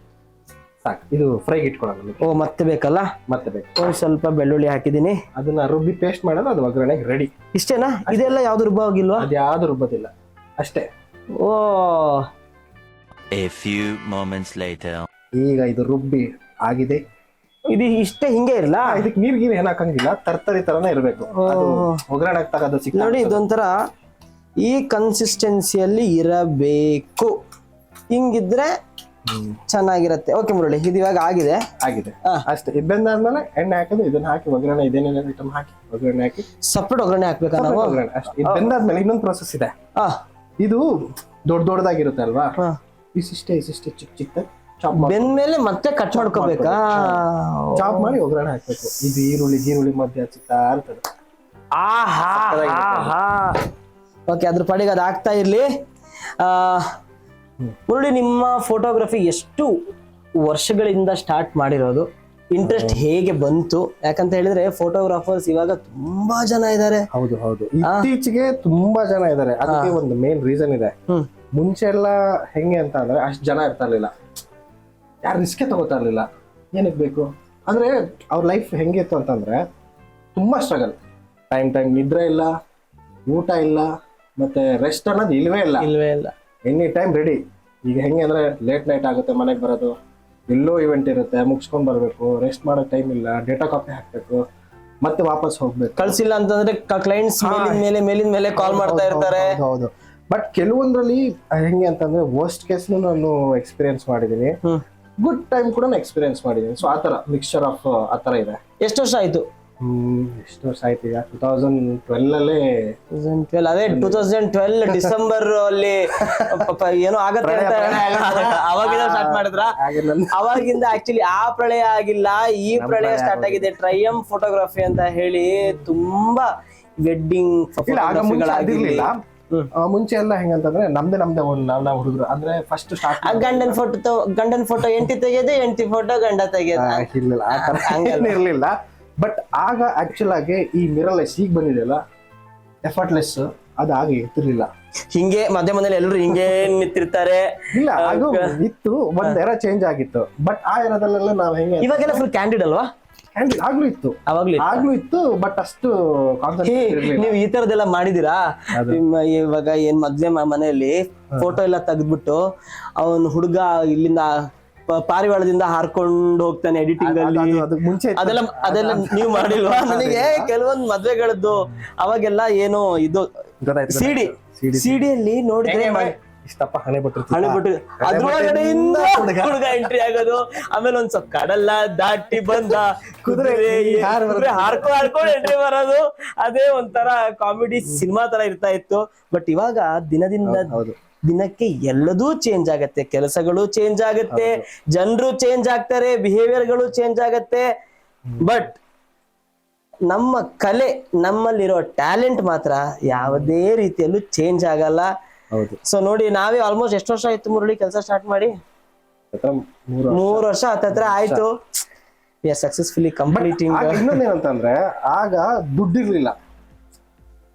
ಸಾಕು. ಇದು ಫ್ರೈಗೆ ಇಟ್ಕೊಳ್ಳೋಣ. ಓ, ಮತ್ತೆ ಬೇಕಲ್ಲ? ಮತ್ತೆ ಬೇಕು. ಸ್ವಲ್ಪ ಬೆಳ್ಳುಳ್ಳಿ ಹಾಕಿದೀನಿ. ಅದನ್ನ ರುಬ್ಬಿ ಪೇಸ್ಟ್ ಮಾಡೋದು, ಅದು ಒಗ್ಗರಣೆಗೆ ರೆಡಿ. ಇಷ್ಟೇನಾ? ಇದೆಲ್ಲ ಯಾವ್ದು ರುಬ್ಬೋಗಿಲ್ವಾ? ಅದು ಯಾವ್ದು ರುಬ್ಬೋದಿಲ್ಲ, ಅಷ್ಟೇ. ಓ, A few moments later. ಈಗ ಇದು ರುಬ್ಬಿ ಆಗಿದೆ. ಇದು ಇಷ್ಟೇ ಹಿಂಗೆ ಇರಲ್ಲ? ಇದಕ್ಕೆ ನೀರ್ಗೀರು ಏನ್ ಹಾಕಂಗಿಲ್ಲ, ತರ್ತರಿ ತರನೇ ಇರಬೇಕು. ಒಗ್ಗರಣೆ ತಗೋದು ಸಿಕ್ಕ ನೋಡಿ, ಇದೊಂಥರ ಈ ಕನ್ಸಿಸ್ಟೆನ್ಸಿಯಲ್ಲಿ ಇರಬೇಕು. ಹಿಂಗಿದ್ರೆ ಚೆನ್ನಾಗಿರತ್ತೆ. ಓಕೆ ಮುರಳಿ, ಇದು ಇವಾಗ ಆಗಿದೆ ಅಷ್ಟೇ. ಇದು ಬೆಂದಾದ್ಮೇಲೆ ಎಣ್ಣೆ ಹಾಕೋದು, ಇದನ್ನ ಹಾಕಿ ಒಗ್ಗರಣೆ, ಇದೇನೇನು ಐಟಮ್ ಹಾಕಿ ಒಗ್ಗರಣೆ ಹಾಕಿ ಸಪ್ರೇಟ್ ಒಗ್ಗರಣೆ ಹಾಕ್ಬೇಕಾ ನಾವು? ಅಷ್ಟೇ. ಇದು ಬೆಂದಾದ್ಮೇಲೆ ಇನ್ನೊಂದು ಪ್ರೊಸೆಸ್ ಇದೆ. ಇದು ದೊಡ್ಡದಾಗಿರುತ್ತೆ ಅಲ್ವಾ, ಇಷ್ಟಿಷ್ಟೇ ಚಿಕ್ಕ ಬೆಂದ್ಮೇಲೆ ಮತ್ತೆ ಕಟ್ ಮಾಡ್ಕೋಬೇಕಾ? ಚಾಪ್ ಮಾಡಿ ಒಗ್ಗರಣೆ ಹಾಕ್ಬೇಕು. ಇದು ಈರುಳ್ಳಿ ಮಧ್ಯೆ ಹಚ್ಚುತ್ತಾ ಇರ್ತದೆ. ಓಕೆ, ಅದ್ರ ಪಾಡಿಗೆ ಅದು ಆಗ್ತಾ ಇರ್ಲಿ. ಮುರಳಿ, ನಿಮ್ಮ ಫೋಟೋಗ್ರಫಿ ಎಷ್ಟು ವರ್ಷಗಳಿಂದ ಸ್ಟಾರ್ಟ್ ಮಾಡಿರೋದು? ಇಂಟ್ರೆಸ್ಟ್ ಹೇಗೆ ಬಂತು? ಯಾಕಂತ ಹೇಳಿದ್ರೆ ಫೋಟೋಗ್ರಾಫರ್ಸ್ ಇವಾಗ ತುಂಬಾ ಜನ ಇದ್ದಾರೆ. ಹೌದು, ಇತ್ತೀಚೆಗೆ ತುಂಬಾ ಜನ ಇದ್ದಾರೆ. ಅದಕ್ಕೆ ಒಂದು ಮೇನ್ ರೀಸನ್ ಇದೆ. ಮುಂಚೆ ಎಲ್ಲ ಹೆಂಗೆ ಅಂತ ಅಂದ್ರೆ ಅಷ್ಟು ಜನ ಇರ್ತಾ ಇರ್ಲಿಲ್ಲ, ಯಾರು ರಿಸ್ಕೆ ತಗೋತಾ ಇರ್ಲಿಲ್ಲ. ಏನಕ್ಕೆ ಬೇಕು ಅಂದ್ರೆ ಅವ್ರ ಲೈಫ್ ಹೆಂಗಿತ್ತು ಅಂತಂದ್ರೆ ತುಂಬಾ ಸ್ಟ್ರಗಲ್. ಟೈಮ್ ನಿದ್ರೆ ಇಲ್ಲ, ಊಟ ಇಲ್ಲ, ಮತ್ತೆ ರೆಸ್ಟ್ ಅನ್ನೋದು ಇಲ್ವೇ ಇಲ್ಲ. Any time ready. ಈಗ ಹೆಂಗೆ ಅಂದ್ರೆ ಲೇಟ್ ನೈಟ್ ಆಗುತ್ತೆ ಮನೆಗೆ ಬರೋದು, ಎಲ್ಲೋ ಇವೆಂಟ್ ಇರುತ್ತೆ, ಮುಗಿಸ್ಕೊಂಡ್ ಬರ್ಬೇಕು, ರೆಸ್ಟ್ ಮಾಡೋ ಟೈಮ್ ಇಲ್ಲ, ಡೇಟಾ ಕಾಪಿ ಹಾಕ್ಬೇಕು, ಮತ್ತೆ ವಾಪಸ್ ಹೋಗ್ಬೇಕು. ಕಳ್ಸಿಲ್ಲ ಅಂತಂದ್ರೆ ಕ್ಲೈಂಟ್ಸ್ ಮೇಲಿನ ಮೇಲೆ ಕಾಲ್ ಮಾಡ್ತಾ ಇರ್ತಾರೆ. ಹೌದು. ಬಟ್ ಕೆಲವೊಂದ್ರಲ್ಲಿ ಹೆಂಗೆ ಅಂತಂದ್ರೆ ವರ್ಸ್ಟ್ ಕೇಸ್ ನಾನು ಎಕ್ಸ್ಪೀರಿಯನ್ಸ್ ಮಾಡಿದೀನಿ, ಗುಡ್ ಟೈಮ್ ಕೂಡ ಎಕ್ಸ್ಪೀರಿಯನ್ಸ್ ಮಾಡಿದೀನಿ. ಸೊ ಆತರ ಮಿಕ್ಸ್ಚರ್ ಆಫ್ ಆತರ ಇದೆ. ಎಷ್ಟು ವರ್ಷ ಆಯ್ತು? ಎಷ್ಟು ವರ್ಷ ಆಯ್ತು ಈಗ? 2012 ಅಲ್ಲೇ. 2012 ಅದೇ 2012 ಡಿಸೆಂಬರ್ ಅಲ್ಲಿ ಏನೋ ಆಗತ್ತೆ ಅಂತ ಅವಾಗಿಂದ ಸ್ಟಾರ್ಟ್ ಮಾಡಿದ್ರ? ಅವಾಗಿಂದ ಆಕ್ಚುಲಿ ಆ ಪ್ರಳಯ ಆಗಿಲ್ಲ, ಈ ಪ್ರಳಯ ಸ್ಟಾರ್ಟ್ ಆಗಿದೆ. ಟ್ರಯಂಫ್ ಫೋಟೋಗ್ರಫಿ ಅಂತ ಹೇಳಿ ತುಂಬಾ ವೆಡ್ಡಿಂಗ್ ಫೋಟೋಗ್ರಫಿಗಳಾಗಿರ್ಲಿಲ್ಲ. ಮುಂಚೆ ಎಲ್ಲ ಹೆಂಗಂತಂದ್ರೆ ನಮ್ದೇ ಒಂದು ನಾವು ಹುಡುಗರು ಅಂದ್ರೆ ಫಸ್ಟ್ ಸ್ಟಾರ್ಟ್ ಗಂಡನ್ ಫೋಟೋ ಹೆಂಡತಿ ತೆಗೆಯೋದು, ಹೆಂಡತಿ ಫೋಟೋ ಗಂಡ ತೆಗೆಯೋದು ಇರ್ಲಿಲ್ಲ, ಆ ತರ ಇರ್ಲಿಲ್ಲ. ಬಟ್ ಆಗ ಆಕ್ಚುಲ್ ಆಗಿ ಈ ಮಿರರ್ಲೆಸ್ ಈಗ ಬಂದಿದೆಯಲ್ಲ, ಎಫರ್ಟ್ಲೆಸ್, ಅದು ಆಗ ಇರ್ತಿರ್ಲಿಲ್ಲ. ಹಿಂಗೆ ಮಧ್ಯೆ ಎಲ್ಲರೂ ಹಿಂಗೆ ನಿಂತಿರ್ತಾರೆ. ಇಲ್ಲ, ಅದು ಇತ್ತು, ಒಂದ್ ಎರ ಚೇಂಜ್ ಆಗಿತ್ತು. ಬಟ್ ಆ ಎರದಲ್ಲೆಲ್ಲ ನಾವ್ ಹೆಂಗೆ ಇವಾಗೆಲ್ಲ ಫುಲ್ ಕ್ಯಾಂಡಿಡ್ ಅಲ್ವಾ? ಕ್ಯಾಂಡಿಡ್ ಆಗ್ಲೂ ಇತ್ತು, ಬಟ್ ಅಷ್ಟು ನೀವು ಈ ತರದೆಲ್ಲ ಮಾಡಿದೀರಾ? ಇವಾಗ ಏನ್ ಮೊದ್ಲೇ ಮನೆಯಲ್ಲಿ ಫೋಟೋ ಎಲ್ಲ ತೆಗೆದ್ಬಿಟ್ಟು ಅವನ್ ಹುಡುಗ ಇಲ್ಲಿಂದ ಪಾರಿವಾಳದಿಂದ ಹಾರ್ಕೊಂಡು ಹೋಗ್ತಾನೆ ಎಡಿಟಿಂಗ್ ಅಲ್ಲಿ, ಅದೆಲ್ಲ ನೀವು ಮಾಡಿಲ್ವಾ? ನನಗೆ ಕೆಲವೊಂದು ಮದ್ವೆಗಳದ್ದು ಅವಾಗೆಲ್ಲ ಏನೋ ಇದು ಸಿಡಿಯಲ್ಲಿ ನೋಡಿದ್ರೆ ಇಷ್ಟಪ್ಪ ಹಣೆ ಬಿಟ್ಟು ಅದ್ರೊಳಗಡೆಯಿಂದ ಹುಡುಗ ಎಂಟ್ರಿ ಆಗೋದು. ಆಮೇಲೆ ಒಂದ್ ಸ್ವಲ್ಪ ಕಡಲ್ಲ ದಾಟಿ ಬಂದ ಕುದುರೆ ಹಾರ್ಕೊಂಡು ಎಂಟ್ರಿ ಬರೋದು. ಅದೇ ಒಂಥರ ಕಾಮಿಡಿ ಸಿನಿಮಾ ತರ ಇರ್ತಾ ಇತ್ತು. ಬಟ್ ಇವಾಗ ದಿನಕ್ಕೆ ಎಲ್ಲದೂ ಚೇಂಜ್ ಆಗತ್ತೆ, ಕೆಲಸಗಳು ಚೇಂಜ್ ಆಗತ್ತೆ, ಜನರು ಚೇಂಜ್ ಆಗ್ತಾರೆ, ಬಿಹೇವಿಯರ್ಗಳು ಚೇಂಜ್ ಆಗತ್ತೆ. ಬಟ್ ನಮ್ಮ ಕಲೆ, ನಮ್ಮಲ್ಲಿರೋ ಟ್ಯಾಲೆಂಟ್ ಮಾತ್ರ ಯಾವುದೇ ರೀತಿಯಲ್ಲೂ ಚೇಂಜ್ ಆಗಲ್ಲ. ಸೊ ನೋಡಿ, ನಾವೇ ಆಲ್ಮೋಸ್ಟ್ ಎಷ್ಟು ವರ್ಷ ಆಯ್ತು ಮುರಳಿ ಕೆಲಸ ಸ್ಟಾರ್ಟ್ ಮಾಡಿ? 3 ವರ್ಷ ಹತ್ತತ್ರ ಆಯ್ತು. We are successfully completing. ಇನ್ನೊಂದೇನಂತಂದ್ರೆ ಆಗ ದುಡ್ಡಿರ್ಲಿಲ್ಲ,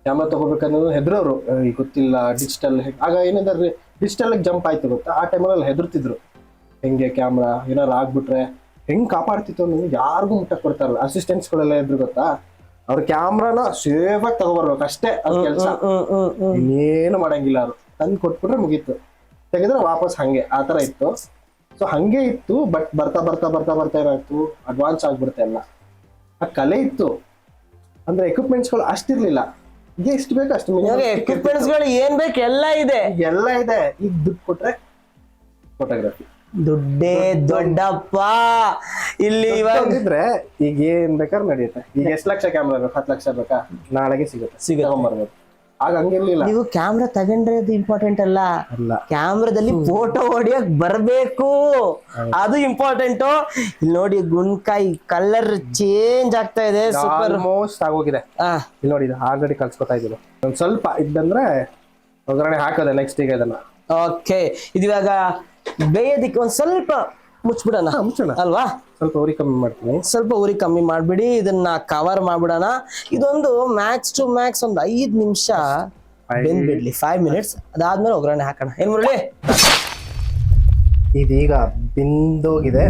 ಕ್ಯಾಮ್ರಾ ತಗೋಬೇಕನ್ನೋದು ಹೆದ್ರೋರು, ಗೊತ್ತಿಲ್ಲ ಡಿಜಿಟಲ್. ಆಗ ಏನಂದ್ರೆ ಡಿಜಿಟಲ್ ಜಂಪ್ ಆಯ್ತು ಗೊತ್ತಾ, ಆ ಟೈಮಲ್ಲಿ ಹೆದರ್ತಿದ್ರು. ಹೆಂಗೆ ಕ್ಯಾಮ್ರಾ ಏನಾರು ಆಗ್ಬಿಟ್ರೆ ಹೆಂಗ್ ಕಾಪಾಡ್ತಿತ್ತು ಅನ್ನೋದು ಯಾರಿಗೂ ಮುಟ್ಟಕ್ ಕೊಡ್ತಾರಲ್ಲ. ಅಸಿಸ್ಟೆಂಟ್ಸ್ ಗಳೆಲ್ಲ ಇದ್ರು ಗೊತ್ತಾ, ಅವ್ರ ಕ್ಯಾಮ್ರಾನ ಸೇಫ್ ಆಗಿ ತಗೋಬರ್ಬೇಕು ಅಷ್ಟೇ, ಅದ್ ಕೆಲಸ. ಇನ್ನೇನು ಮಾಡಂಗಿಲ್ಲ, ಅವ್ರು ತಂದು ಕೊಟ್ಬಿಟ್ರೆ ಮುಗೀತು, ತೆಗೆದ್ರೆ ವಾಪಸ್ ಹಂಗೆ, ಆ ತರ ಇತ್ತು. ಸೊ ಹಂಗೆ ಇತ್ತು. ಬಟ್ ಬರ್ತಾ ಏನಾಯ್ತು, ಅಡ್ವಾನ್ಸ್ ಆಗ್ಬಿಡುತ್ತೆ ಎಲ್ಲ. ಆ ಕಲೆ ಇತ್ತು, ಅಂದ್ರೆ ಎಕ್ವಿಪ್ಮೆಂಟ್ಸ್ಗಳು ಅಷ್ಟಿರ್ಲಿಲ್ಲ. ಈಗ ಎಷ್ಟು ಬೇಕು ಅಷ್ಟು ಎಕ್ವಿಪ್ಮೆಂಟ್ಸ್ ಗಳು ಏನ್ ಬೇಕು ಎಲ್ಲ ಇದೆ. ಈಗ ದುಡ್ಡು ಕೊಟ್ರೆ ಫೋಟೋಗ್ರಫಿ, ದುಡ್ಡೇ ದೊಡ್ಡಪ್ಪ ಇಲ್ಲಿ. ಇವಾಗ ಈಗ ಏನ್ ಬೇಕಾದ್ರೆ ನಡೆಯುತ್ತೆ. ಈಗ ಎಷ್ಟು ಲಕ್ಷ ಕ್ಯಾಮ್ರಾ ಬೇಕು? 10 ಲಕ್ಷ ಬೇಕಾ? ನಾಳೆಗೆ ಸಿಗುತ್ತೆ, ತಗೊಂಡ್ಬರ್ಬೋದು. ಆಗ ಹಂಗಿರ್ಲಿಲ್ಲ. ನೀವು ಕ್ಯಾಮ್ರಾ ತಗೊಂಡ್ರೆ ಅದು ಇಂಪಾರ್ಟೆಂಟ್ ಅಲ್ಲ, ಕ್ಯಾಮ್ರಾದಲ್ಲಿ ಫೋಟೋ ಹೊಡಿಯಕ್ ಬರ್ಬೇಕು, ಅದು ಇಂಪಾರ್ಟೆಂಟ್. ಇಲ್ಲಿ ನೋಡಿ, ಗುಂಡ್ಕಾಯಿ ಕಲರ್ ಚೇಂಜ್ ಆಗ್ತಾ ಇದೆ, ಸೂಪರ್ ಆಲ್ಮೋಸ್ಟ್ ಆಗೋಗಿದೆ. ಇಲ್ಲಿ ನೋಡಿ, ಇದು ಆಲ್ರೆಡಿ ಕಲ್ಸ್ಕೊತಾ ಇದ್ದೀವಿ. ಒಂದ್ ಸ್ವಲ್ಪ ಇದ್ದಂದ್ರೆ ಒಗ್ಗರಣೆ ಹಾಕೋದೆ ನೆಕ್ಸ್ಟ್. ಈಗ ಇದನ್ನ ಓಕೆ, ಇದಿವಾಗ ಬೇಯೋದಿಕ್ಕೆ ಒಂದ್ ಸ್ವಲ್ಪ ಮುಚ್ಬಿಡೋಣ ಅಲ್ವಾ? ಸ್ವಲ್ಪ ಉರಿ ಕಮ್ಮಿ ಮಾಡ್ತೀನಿ. ಸ್ವಲ್ಪ ಉರಿ ಕಮ್ಮಿ ಮಾಡ್ಬಿಡಿ, ಇದನ್ನ ಕವರ್ ಮಾಡ್ಬಿಡೋಣ. ಇದೊಂದು ಮ್ಯಾಕ್ಸ್ ಟು ಮ್ಯಾಕ್ಸ್ ಒಂದು 5 ನಿಮಿಷ ಬೆಂದ್ಬಿಡ್ಲಿ, 5 ಮಿನಿಟ್ಸ್. ಅದಾದ್ಮೇಲೆ ಒಗ್ಗರಣೆ ಹಾಕೋಣ. ಏನ್ ಮುರಳಿ? ಇದೀಗ ಬಿಂದೋಗಿದೆ.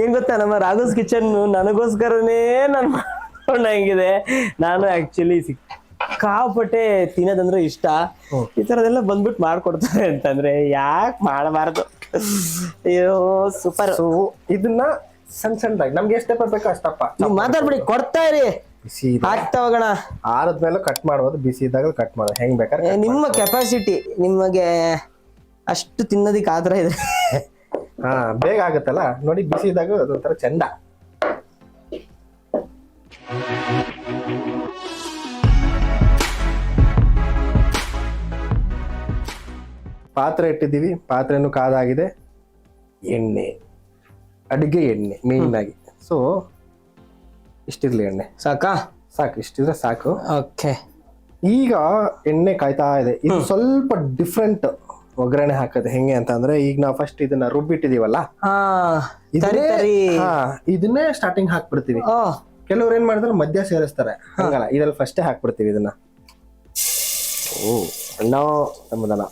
ಏನ್ ಗೊತ್ತಾ, ನಮ್ಮ ರಾಘುಸ್ ಕಿಚನ್ ನನಗೋಸ್ಕರನೇ ನಾನು ಮಾಡ್ಕೊಂಡಂಗಿದೆ. ನಾನು ಆಕ್ಚುಲಿ ಸಿಕ್ಕಾಪಟ್ಟೆ ತಿನ್ನೋದಂದ್ರೆ ಇಷ್ಟ. ಈ ತರದೆಲ್ಲ ಬಂದ್ಬಿಟ್ಟು ಮಾಡ್ಕೊಡ್ತಾರೆ ಅಂತಂದ್ರೆ ಯಾಕೆ ಮಾಡಬಾರ್ದು? ಅಯ್ಯೋ ಸೂಪರ್. ಇದನ್ನ ಸಣ್ಣದಾಗಿ ನಮ್ಗೆ ಎಷ್ಟಪ್ಪ ಬೇಕು ಅಷ್ಟಪ್ಪ ನೀವು ಮಾತಾಡ್ಬಿಡಿ, ಕೊಡ್ತಾ ಇರಿ, ಆಗ್ತಾ ಹೋಗೋಣ. ಆರದ್ಮೇಲೆ ಕಟ್ ಮಾಡ್ಬೋದು, ಬಿಸಿ ಇದ್ದಾಗ ಕಟ್ ಮಾಡೋದು, ಹೆಂಗ್ ಬೇಕಾದ್ರೆ. ನಿಮ್ಮ ಕೆಪಾಸಿಟಿ, ನಿಮಗೆ ಅಷ್ಟು ತಿನ್ನೋದಿಕ್ಕೆ ಆತರ ಇದೆ. ಬೇಗ ಆಗುತ್ತಲ್ಲ ನೋಡಿ, ಬಿಸಿ ಇದ್ದಾಗ ಅದೊಂಥರ ಚಂದ. ಪಾತ್ರೆ ಇಟ್ಟಿದ್ದೀವಿ, ಪಾತ್ರೆನೂ ಕಾದಾಗಿದೆ. ಎಣ್ಣೆ, ಅಡಿಗೆ ಎಣ್ಣೆ ಮೇನ್ ಆಗಿ. ಸೊ ಇಷ್ಟಿರ್ಲಿ ಎಣ್ಣೆ, ಸಾಕು, ಇಷ್ಟಿದ್ರೆ ಸಾಕು. ಓಕೆ, ಈಗ ಎಣ್ಣೆ ಕಾಯ್ತಾ ಇದೆ. ಇದು ಸ್ವಲ್ಪ ಡಿಫ್ರೆಂಟ್ ಒಗ್ಗರಣೆ ಹಾಕೋದು. ಹೆಂಗೆ ಅಂತ ಅಂದ್ರೆ, ಈಗ ನಾವು ಫಸ್ಟ್ ಇದನ್ನ ರುಬ್ಬಿಟ್ಟಿದೀವಲ್ಲ, ಇದನ್ನೇ ಸ್ಟಾರ್ಟಿಂಗ್ ಹಾಕ್ಬಿಡ್ತೀವಿ. ಕೆಲವ್ರು ಏನ್ ಮಾಡಿದ್ರೆ ಮಧ್ಯ ಸೇರಿಸ್ತಾರೆ, ಹಂಗಲ್ಲ, ಇದ್ರಲ್ಲಿ ಫಸ್ಟೇ ಹಾಕ್ಬಿಡ್ತೀವಿ ಇದನ್ನ. ಅಣ್ಣ ನಮ್ಮದನ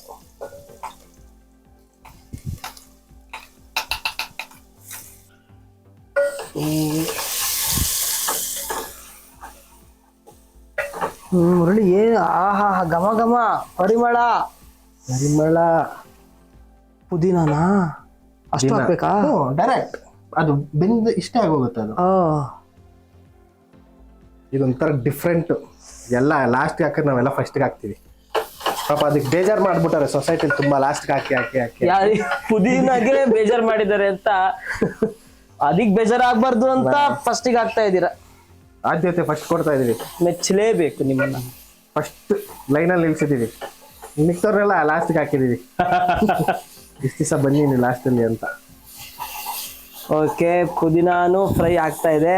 ಮುರಳಿ ಏನು ಆಹಾ ಘಮ ಘಮ ಪರಿಮಳ ಪುದೀನಾನಾ ಅಷ್ಟು ಹಾಕ್ಬೇಕಾ? ಡೈರೆಕ್ಟ್ ಅದು ಬೆಂದು ಇಷ್ಟೇ ಆಗೋಗುತ್ತೆ ಅದು. ಇದೊಂಥರ ಡಿಫ್ರೆಂಟ್. ಎಲ್ಲ ಲಾಸ್ಟ್ಗೆ ಹಾಕಿದ್ರೆ ನಾವೆಲ್ಲ ಫಸ್ಟ್ಗೆ ಹಾಕ್ತೀವಿ. ಪಾಪ ಅದಕ್ಕೆ ಬೇಜಾರು ಮಾಡ್ಬಿಟ್ಟಾರೆ ಸೊಸೈಟಿಲಿ ತುಂಬಾ, ಲಾಸ್ಟ್ಗೆ ಹಾಕಿ ಪುದೀನಾಗೆ ಬೇಜಾರ್ ಮಾಡಿದ್ದಾರೆ ಅಂತ ಅದಕ್ಕೆ ಬೇಜಾರಾಗಬಾರ್ದು ಅಂತ ಫಸ್ಟಿಗೆ ಹಾಕ್ತಾ ಇದ್ದೀರಾ. ಆದ್ಯತೆ ಫಸ್ಟ್ ಕೊಡ್ತಾ ಇದೀವಿ. ಮೆಚ್ಚಲೇಬೇಕು ನಿಮ್ಮನ್ನ. ಫಸ್ಟ್ ಲೈನಲ್ಲಿ ನಿಲ್ಸಿದೀವಿ, ಮಿಕ್ತವ್ರನ್ನೆಲ್ಲ ಲಾಸ್ಟ್ಗೆ ಹಾಕಿದೀವಿ. ಇಷ್ಟು ದಿವಸ ಬನ್ನಿ ನೀವು ಲಾಸ್ಟಲ್ಲಿ ಅಂತ. ಓಕೆ, ಪುದೀನಾನು ಫ್ರೈ ಆಗ್ತಾ ಇದೆ.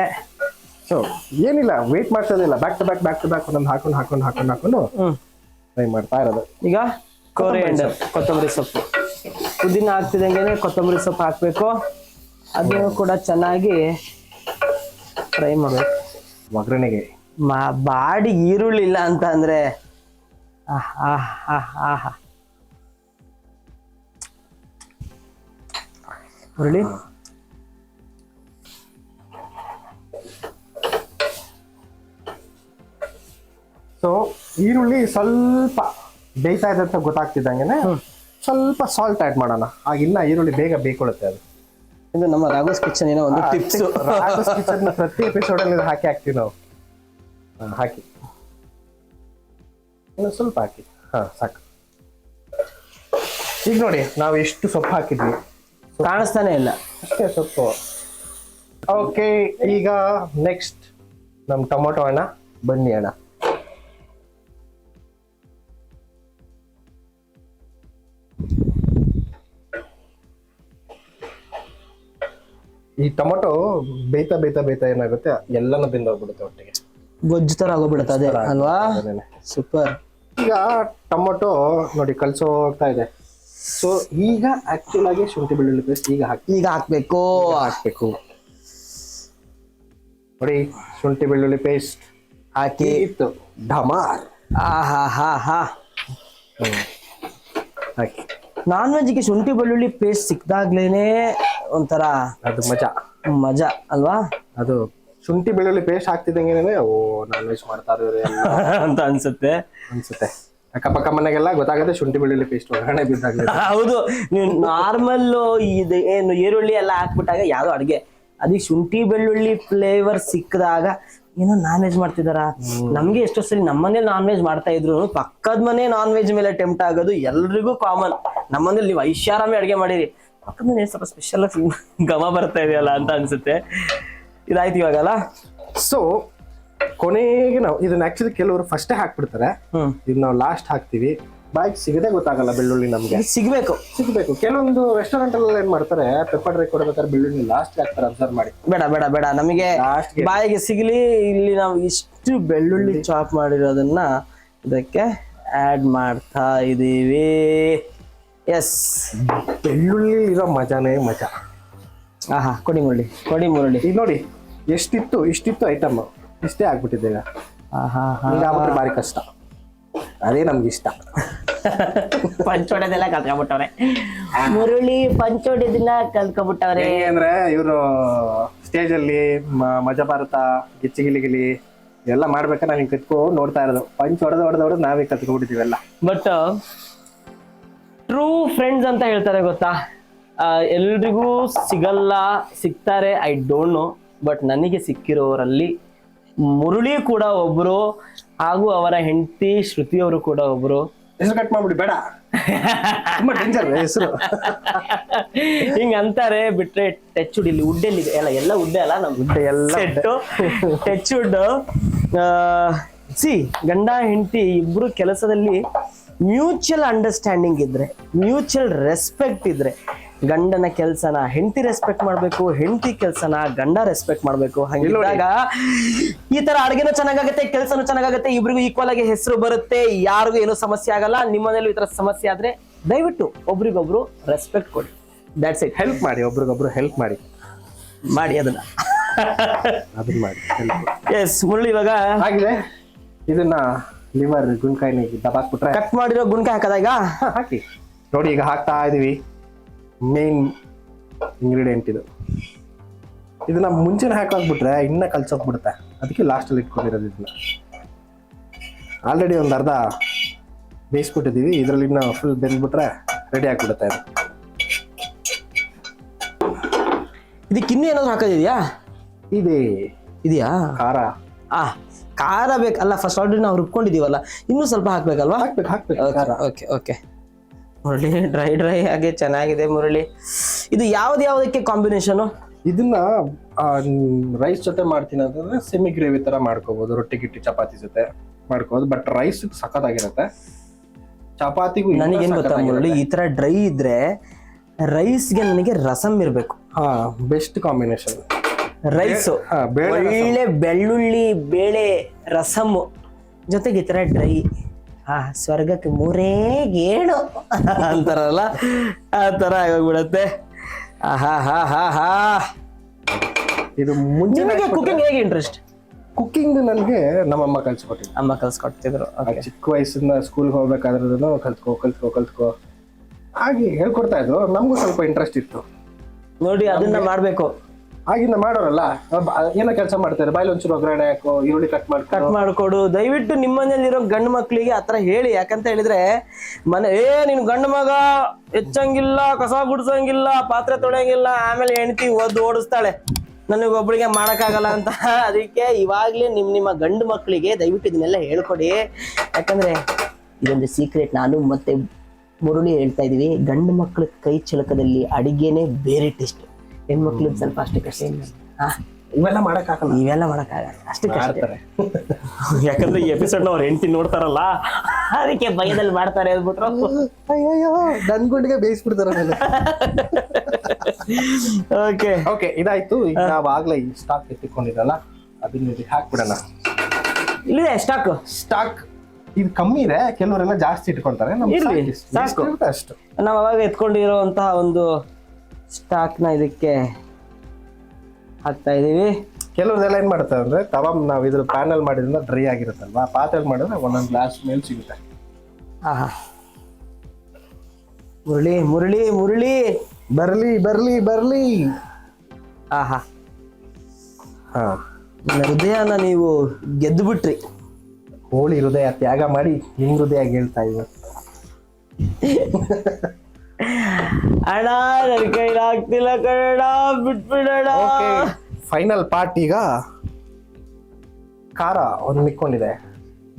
ಸೊ ಏನಿಲ್ಲ, ವೇಟ್ ಮಾಡ್ತದಿಲ್ಲ, ಬ್ಯಾಕ್ ಟು ಬ್ಯಾಕ್ ಒಂದೊಂದು ಹಾಕೊಂಡು ಫ್ರೈ ಮಾಡ್ತಾ ಇರೋದು. ಈಗ ಕೊರಿಯಂಡರ್, ಕೊತ್ತಂಬರಿ ಸೊಪ್ಪು. ಪುದೀನ ಹಾಕ್ತಿದಂಗೆ ಕೊತ್ತಂಬರಿ ಸೊಪ್ಪು ಹಾಕ್ಬೇಕು. ಅದನ್ನು ಕೂಡ ಚೆನ್ನಾಗಿ ಫ್ರೈ ಮಾಡ್ಬೇಕು. ಒಗ್ಗರಣೆಗೆ ಬಾಡಿ ಈರುಳ್ಳಿ ಇಲ್ಲ ಅಂತ ಅಂದ್ರೆ ಹುರುಳಿ. ಸೊ ಈರುಳ್ಳಿ ಸ್ವಲ್ಪ ಬೇಯ್ತಾ ಇದೆ ಅಂತ ಗೊತ್ತಾಗ್ತಿದ್ದಂಗೆನೆ ಸ್ವಲ್ಪ ಸಾಲ್ಟ್ ಆಡ್ ಮಾಡೋಣ. ಆಗಿನ್ನ ಈರುಳ್ಳಿ ಬೇಗ ಬೇಯ್ಕೊಳ್ಳುತ್ತೆ. ಅದು ಇದು ನಮ್ಮ ರಾಘೋಸ್ ಕಿಚನ್ ಏನೋ ಒಂದು ಟಿಪ್ಸ್. ಕಿಚನ್ ಪ್ರತಿ ಎಪಿಸೋಡ್ ಅಲ್ಲಿ ಹಾಕ್ತಿವಿ ನಾವು. ಹಾಕಿ ಇನ್ನು ಸ್ವಲ್ಪ ಹಾಕಿ. ಸಾಕು. ಈಗ ನೋಡಿ ನಾವು ಎಷ್ಟು ಸೊಪ್ಪು ಹಾಕಿದ್ವಿ, ಕಾಣಿಸ್ತಾನೆ ಇಲ್ಲ, ಅಷ್ಟೇ ಸೊಪ್ಪು. ಓಕೆ, ಈಗ ನೆಕ್ಸ್ಟ್ ನಮ್ ಟೊಮೊಟೊ ಹಣ್ಣ, ಬನ್ನಿ ಹಣ್ಣ. ಈ ಟೊಮೊಟೊ ಬೇಯ್ತಾ ಏನಾಗುತ್ತೆ, ಎಲ್ಲಾನು ಬೆಂದೋಗ್ಬಿಡುತ್ತೆ ಒಟ್ಟಿಗೆ, ಗೊಜ್ಜು ತರ ಆಗೋಗ್ಬಿಡುತ್ತೆ. ಅದೇ ಅಲ್ವಾ? ಸೂಪರ್. ಈಗ ಟೊಮೊಟೊ ನೋಡಿ ಕಲ್ಸೋಗ್ತಾ ಇದೆ. ಸೊ ಈಗ ಆಕ್ಚುಲ್ ಆಗಿ ಶುಂಠಿ ಬೆಳ್ಳುಳ್ಳಿ ಪೇಸ್ಟ್ ಈಗ ಹಾಕ್ಬೇಕು. ನೋಡಿ, ಶುಂಠಿ ಬೆಳ್ಳುಳ್ಳಿ ಪೇಸ್ಟ್ ಹಾಕಿ ಇತ್ತು ಢಮಾರ್. ಹಾಕಿ ನಾನ್ ವೆಜ್ಗೆ ಶುಂಠಿ ಬೆಳ್ಳುಳ್ಳಿ ಪೇಸ್ಟ್ ಸಿಕ್ದಾಗ್ಲೇನೆ ಒಂಥರ ಅದು ಮಜಾ ಅಲ್ವಾ? ಅದು ಶುಂಠಿ ಬೆಳ್ಳುಳ್ಳಿ ಪೇಸ್ಟ್ ಹಾಕ್ತಿದ್ದಂಗೆ ಓ ನಾನ್ ವೆಜ್ ಮಾಡ್ತಾರೆ ಅಂತ ಅನ್ಸುತ್ತೆ. ಅಕ್ಕಪಕ್ಕ ಮನೆಗೆಲ್ಲ ಗೊತ್ತಾಗುತ್ತೆ ಶುಂಠಿ ಬೆಳ್ಳುಳ್ಳಿ ಪೇಸ್ಟ್ ಒಗ್ಗರಣೆ ಬಿದ್ದಾಗಲೇ. ಹೌದು, ನೀವು ನಾರ್ಮಲ್ ಇದು ಏನು ಈರುಳ್ಳಿ ಎಲ್ಲ ಹಾಕ್ಬಿಟ್ಟಾಗ ಯಾವ್ದೋ ಅಡ್ಗೆ ಅದಕ್ಕೆ ಶುಂಠಿ ಬೆಳ್ಳುಳ್ಳಿ ಫ್ಲೇವರ್ ಸಿಕ್ಕದಾಗ ಏನೋ ನಾನ್ ವೆಜ್ ಮಾಡ್ತಿದಾರ. ನಮ್ಗೆ ಎಷ್ಟೋ ಸರಿ ನಮ್ಮನೇಲಿ ನಾನ್ ವೆಜ್ ಮಾಡ್ತಾ ಇದ್ರು, ಪಕ್ಕದ ಮನೆ ನಾನ್ ವೆಜ್ ಮೇಲೆ ಟೆಂಪ್ಟ್ ಆಗೋದು ಎಲ್ರಿಗೂ ಕಾಮನ್. ನಮ್ಮನೇಲಿ ನೀವು ಐಷಾರಾಮಿ ಅಡ್ಗೆ ಮಾಡಿರಿ, ಪಕ್ಕದ ಮನೆ ಸ್ವಲ್ಪ ಸ್ಪೆಷಲ್ ಘಮ ಬರ್ತಾ ಇದೆಯಲ್ಲ ಅಂತ ಅನ್ಸುತ್ತೆ. ಇದಾಯ್ತು ಇವಾಗಲ್ಲ. ಸೊ ಕೊನೆಗೆ ನಾವು ಇದನ್ನ ಆಕ್ಚುಲಿ ಕೆಲವರು ಫಸ್ಟೇ ಹಾಕ್ಬಿಡ್ತಾರೆ, ಇದು ನಾವು ಲಾಸ್ಟ್ ಹಾಕ್ತಿವಿ. ಬಾಯ್ಗೆ ಸಿಗದೆ ಗೊತ್ತಾಗಲ್ಲ ಬೆಳ್ಳುಳ್ಳಿ, ನಮ್ಗೆ ಸಿಗ್ಬೇಕು. ಕೆಲವೊಂದು ರೆಸ್ಟೋರೆಂಟ್ ಅಲ್ಲಿ ಏನ್ ಮಾಡ್ತಾರೆ, ಪೆಪ್ಪರ್ ಡ್ರೈ ಕೊಡ್ಬೇಕಾದ್ರೆ ಬೆಳ್ಳುಳ್ಳಿ ಲಾಸ್ಟ್ ಹಾಕ್ತಾರೆ. ಅಬ್ಸರ್ವ್ ಮಾಡಿ. ಬೇಡ ನಮಗೆ ಬಾಯಿಗೆ ಸಿಗ್ಲಿ. ಇಲ್ಲಿ ನಾವು ಇಷ್ಟು ಬೆಳ್ಳುಳ್ಳಿ ಚಾಪ್ ಮಾಡಿರೋದನ್ನ ಇದಕ್ಕೆ ಆಡ್ ಮಾಡ್ತಾ ಇದೀವಿ. ಎಸ್, ಬೆಳ್ಳುಳ್ಳಿ ಇರೋ ಮಜಾನೇ ಮಜಾ. ಕೊಡಿ ಮುರಳಿ. ಈಗ ನೋಡಿ ಇಷ್ಟಿತ್ತು ಐಟಮ್, ಇಷ್ಟೇ ಆಗ್ಬಿಟ್ಟಿದೆ. ಈಗ ಭಾರಿ ಕಷ್ಟ, ಅದೇ ನಮ್ಗೆ ಇಷ್ಟ. ಪಂಚೋಡದೆಲ್ಲ ಕಲ್ತ್ಕೊಂಡ್ಬಿಟ್ಟವ್ರೆ ಮುರಳಿ, ಪಂಚೋಡದನ್ನ ಕಲ್ತ್ಕೊಂಡ್ಬಿಟ್ಟವ್ರೆ. ಅಂದ್ರೆ ಇವರು ಸ್ಟೇಜ್ ಅಲ್ಲಿ ಮಜಾ ಭಾರತ, ಗಿಚ್ಚಿಗಿಲಿಗಿಲಿ ಎಲ್ಲ ಮಾಡ್ಬೇಕಾದ್ರೆ ನಾವು ಹಿಂಗೆ ಕತ್ಕೊಂಡು ನೋಡ್ತಾ ಇರೋದು. ಪಂಚ್ ಹೊಡೆದು ನಾವೇ ಕತ್ಕೊಂಡ್ಬಿಟ್ಟಿದೀವೆಲ್ಲ. ಬಟ್ ಟ್ರೂ ಫ್ರೆಂಡ್ಸ್ ಅಂತ ಹೇಳ್ತಾರೆ ಗೊತ್ತಾ, ಎಲ್ರಿಗೂ ಸಿಗಲ್ಲ, ಸಿಗ್ತಾರೆ, ಐ ಡೋಂಟ್ ನೋ. ಬಟ್ ನನಗೆ ಸಿಕ್ಕಿರೋರಲ್ಲಿ ಮುರಳಿ ಕೂಡ ಒಬ್ರು, ಹಾಗೂ ಅವರ ಹೆಂಡತಿ ಶ್ರುತಿ ಅವರು ಕೂಡ ಒಬ್ರು. ಹೆಸರು ಕಟ್ ಮಾಡ್ಬಿಡಿ, ಬೇಡ, ತುಂಬಾ ಡೇಂಜರ್ ಹೆಸರು. ಹಿಂಗ ಅಂತಾರೆ. ಬಿಟ್ರೆ ಟಚ್ ವುಡ್, ಇಲ್ಲಿ ವುಡ್ ಎಲ್ಲಿ ಎಲ್ಲ ಉಡ್ಡೆ ಅಲ್ಲ, ನಮ್ ಉಡ್ಡೆ ಎಲ್ಲ ಟಚ್ ವುಡ್. ಗಂಡ ಹೆಂಡತಿ ಇಬ್ರು ಕೆಲಸದಲ್ಲಿ ಮ್ಯೂಚುವಲ್ ಅಂಡರ್ಸ್ಟ್ಯಾಂಡಿಂಗ್ ಇದ್ರೆ, ಮ್ಯೂಚುವಲ್ ರೆಸ್ಪೆಕ್ಟ್ ಇದ್ರೆ, ಗಂಡನ ಕೆಲ್ಸನ ಹೆಂಡತಿ ರೆಸ್ಪೆಕ್ಟ್ ಮಾಡ್ಬೇಕು, ಹೆಂಡತಿ ಕೆಲ್ಸನ ಗಂಡ ರೆಸ್ಪೆಕ್ಟ್ ಮಾಡ್ಬೇಕು. ಹಂಗಿದ್ದಾಗ ಈ ತರ ಅಡುಗೆನೂ ಚೆನ್ನಾಗಾಗತ್ತೆ, ಕೆಲ್ಸನೂ ಚೆನ್ನಾಗಾಗತ್ತೆ, ಇಬ್ರಿಗೂ ಈಕ್ವಲ್ ಆಗಿ ಹೆಸರು ಬರುತ್ತೆ, ಯಾರಿಗೂ ಏನೂ ಸಮಸ್ಯೆ ಆಗಲ್ಲ. ನಿಮ್ಮನೇಲೂ ಈ ತರ ಸಮಸ್ಯೆ ಆದ್ರೆ ದಯವಿಟ್ಟು ಒಬ್ರಿಗೊಬ್ರು ರೆಸ್ಪೆಕ್ಟ್ ಕೊಡಿ. That's it. ಹೆಲ್ಪ್ ಮಾಡಿ, ಒಬ್ರಿಗೊಬ್ರು ಹೆಲ್ಪ್ ಮಾಡಿ ಅದನ್ನ ಮಾಡಿ. ಎಸ್ ಮುರಳಿ, ಇವಾಗ ಆಗಿದೆ. ಇದನ್ನ ಲಿವರ್ ಗುಂಡ್ಕಾಯಿನ ದಬಾಕ್ಬಿಟ್ರೆ ಕಟ್ ಮಾಡಿರೋ ಗುಂಡ್ಕಾಯಿ ಹಾಕದ ಈಗ ಹಾಕಿ ನೋಡಿ. ಈಗ ಹಾಕ್ತಾ ಇದೀವಿ ಮೇನ್ ಇಂಗ್ರೀಡಿಯೆಂಟ್. ಇದನ್ನ ಮುಂಚೆನೆ ಹಾಕಾಕ್ಬಿಟ್ರೆ ಇನ್ನ ಕಲ್ಸೋಗ್ಬಿಡುತ್ತೆ, ಅದಕ್ಕೆ ಲಾಸ್ಟಲ್ಲಿ ಇಟ್ಕೊಂಡಿರೋದು. ಇದನ್ನ ಆಲ್ರೆಡಿ ಒಂದು ಅರ್ಧ ಬೇಯಿಸ್ಬಿಟ್ಟಿದ್ದೀವಿ, ಇದರಲ್ಲಿ ಇನ್ನ ಫುಲ್ ಬೆಂದ್ಬಿಟ್ರೆ ರೆಡಿ ಆಗ್ಬಿಡುತ್ತೆ ಇದು. ಇದಕ್ಕೆ ಇನ್ನೂ ಏನಾದ್ರು ಹಾಕೋದಿದ್ಯಾ? ಇದೆಯಾ ಖಾರ ಖಾರ ಬೇಕಲ್ಲ? ಫಸ್ಟ್ ಆಲ್ರೆಡಿ ನಾವು ರುಬ್ಕೊಂಡಿದೀವಲ್ಲ, ಇನ್ನೂ ಸ್ವಲ್ಪ ಹಾಕ್ಬೇಕಲ್ವಾ? ಹಾಕ್ಬೇಕು ಖಾರ. Okay okay. ಮುರಳಿ ಡ್ರೈ ಹಾಗೆ ಚೆನ್ನಾಗಿದೆ ಮುರಳಿ. ಇದು ಯಾವ್ದಕ್ಕೆ ಕಾಂಬಿನೇಷನು? ಇದನ್ನ ರೈಸ್ ಜೊತೆ ಮಾಡ್ತೀನಿ ಅಂತಂದ್ರೆ ಸೆಮಿ ಗ್ರೇವಿ ತರ ಮಾಡ್ಕೋಬಹುದು, ರೊಟ್ಟಿ ಗಿಟ್ಟಿ ಚಪಾತಿ ಜೊತೆ ಮಾಡ್ಕೋಬಹುದು. ಬಟ್ ರೈಸ್ ಸಖತ್ತಾಗಿರುತ್ತೆ, ಚಪಾತಿಗೂ. ನನಗೇನ್ ಗೊತ್ತಾ ಮುರಳಿ, ಈ ತರ ಡ್ರೈ ಇದ್ರೆ ರೈಸ್ಗೆ ನನಗೆ ರಸಂ ಇರ್ಬೇಕು. ಬೆಸ್ಟ್ ಕಾಂಬಿನೇಷನ್ ರೈಸು ಒಳ್ಳೆ ಬೆಳ್ಳುಳ್ಳಿ ಬೇಳೆ ರಸಮ್ಮು ಜೊತೆಗೆ ಈ ತರ ಡ್ರೈ, ಸ್ವರ್ಗಕ್ಕೆ 3 ಗೇಣು ಅಂತಾರಲ್ಲ, ಆ ತರ ಆಗೋಗ್ಬಿಡತ್ತೆ. ಇದು ಮುಂಚೆ ಕುಕಿಂಗ್ ಹೇಗೆ ಇಂಟ್ರೆಸ್ಟ್? ಕುಕಿಂಗ್ ನನಗೆ ನಮ್ಮಮ್ಮ ಕಲ್ಸ್ಕೊಟ್ಟಿದ್ರು. ಅಮ್ಮ ಕಲ್ಸ್ಕೊಡ್ತಿದ್ರು. ಚಿಕ್ಕ ವಯಸ್ಸಿಂದ ಸ್ಕೂಲ್ಗೆ ಹೋಗ್ಬೇಕಾದ್ರೂ ಕಲ್ತ್ಕೋ ಹಾಗೆ ಹೇಳ್ಕೊಡ್ತಾ ಇದ್ರು. ನಮಗೂ ಸ್ವಲ್ಪ ಇಂಟ್ರೆಸ್ಟ್ ಇತ್ತು ನೋಡಿ, ಅದನ್ನ ಮಾಡ್ಬೇಕು. ಆಗಿಂದ ಮಾಡೋರಲ್ಲ, ಏನೋ ಕೆಲಸ ಮಾಡ್ತಾರೆ, ಬಾಯಲ್ಲಿ ಒಂಚೂರು ಒಗ್ಗರಣೆ ಹಾಕೋ, ಈರುಳ್ಳಿ ಕಟ್ ಮಾಡ್ಕೊಡು. ದಯವಿಟ್ಟು ನಿಮ್ಮ ಮನೇಲಿರೋ ಗಂಡು ಮಕ್ಳಿಗೆ ಆತರ ಹೇಳಿ. ಯಾಕಂತ ಹೇಳಿದ್ರೆ ನೀನು ಗಂಡು ಮಗ ಹೆಚ್ಚಂಗಿಲ್ಲ, ಕಸ ಗುಡ್ಸಂಗಿಲ್ಲ, ಪಾತ್ರೆ ತೊಳೆಯಂಗಿಲ್ಲ, ಆಮೇಲೆ ಹೆಂಡತಿ ಓಡಿಸ್ತಾಳೆ, ನನಗೊಬ್ಬಳಿಗೆ ಮಾಡಕ್ಕಾಗಲ್ಲ ಅಂತ. ಅದಕ್ಕೆ ಇವಾಗ್ಲೇ ನಿಮ್ಮ ಗಂಡು ಮಕ್ಕಳಿಗೆ ದಯವಿಟ್ಟು ಇದನ್ನೆಲ್ಲ ಹೇಳ್ಕೊಡಿ. ಯಾಕಂದ್ರೆ ಇದೊಂದು ಸೀಕ್ರೆಟ್, ನಾನು ಮತ್ತೆ ಮುರುಳಿ ಹೇಳ್ತಾ ಇದೀವಿ. ಗಂಡು ಮಕ್ಕಳ ಕೈ ಚಿಲಕದಲ್ಲಿ ಅಡಿಗೆನೆ ಬೇರೆ ಟೇಸ್ಟ್, ಹೆಣ್ಮಕ್ಳಿಗೆ ಸ್ವಲ್ಪ ಅಷ್ಟಕ್ಕಷ್ಟೇ. ಇವೆಲ್ಲ ಮಾಡಕ್ಕಾಗಲ್ಲ ಅಷ್ಟಕ್ಕೆ. ಯಾಕಂದ್ರೆ ಈ ಎಪಿಸೋಡ್ ಅವ್ರ ಹೆಂಡತಿ ನೋಡ್ತಾರಲ್ಲ, ಅದಕ್ಕೆ ಭಯದಲ್ಲಿ ಮಾಡ್ತಾರೆ ಅಂದ್ಬಿಟ್ರು. ಅಯ್ಯೋ ನನ್ ಗುಂಡಿಗೆ ಬೇಯಿಸ್ಬಿಡ್ತಾರ. ಓಕೆ ಇದಾಯ್ತು. ಈಗ ನಾವ್ ಆಗ್ಲೇ ಈ ಸ್ಟಾಕ್ ಎತ್ತಿಕೊಂಡಿದ್ದಲ್ಲ, ಅದನ್ನ ಹಾಕ್ಬಿಡೋಣ. ಇಲ್ಲಿದೆ ಸ್ಟಾಕ್ ಇದು ಕಮ್ಮಿ ಇದೆ, ಕೆಲವರೆಲ್ಲ ಜಾಸ್ತಿ ಇಟ್ಕೊಂತಾರೆ. ಸಾಕು ಅಷ್ಟು ನಾವ್ ಅವಾಗ ಎತ್ಕೊಂಡಿರುವಂತಹ ಒಂದು ಸ್ಟಾಕ್ ನ ಇದಕ್ಕೆ ಹಾಕ್ತಾ ಇದೀವಿ. ಕೆಲವ್ರದೆಲ್ಲ ಏನ್ ಮಾಡ್ತಾರೆ ಅಂದ್ರೆ ನಾವ್ ಇದ್ರ ಪ್ಯಾನಲ್ ಮಾಡಿದ್ರಿಂದ ಡ್ರೈ ಆಗಿರುತ್ತಲ್ವಾ, ಪಾತ್ರೆ ಮಾಡಿದ್ರೆ ಒಂದೊಂದು ಗ್ಲಾಸ್ ಮೇಲೆ ಸಿಗುತ್ತೆ. ಮುರಳಿ ಬರ್ಲಿ. ನನ್ನ ಹೃದಯನ ನೀವು ಗೆದ್ದು ಬಿಟ್ರಿ. ಹೋಳಿ ಹೃದಯ ತ್ಯಾಗ ಮಾಡಿ ನಿಮ್ ಹೃದಯ ಹೇಳ್ತಾ ಇವ. ಅಣ್ಣ ನನ್ನ ಕೈಲಾಗ್ತಿಲ್ಲ ಕಣ, ಬಿಟ್ಬಿಡೋಣ. Final part. ಈಗ ಖಾರ ಒಂದು ಮಿಕ್ಕೊಂಡಿದೆ,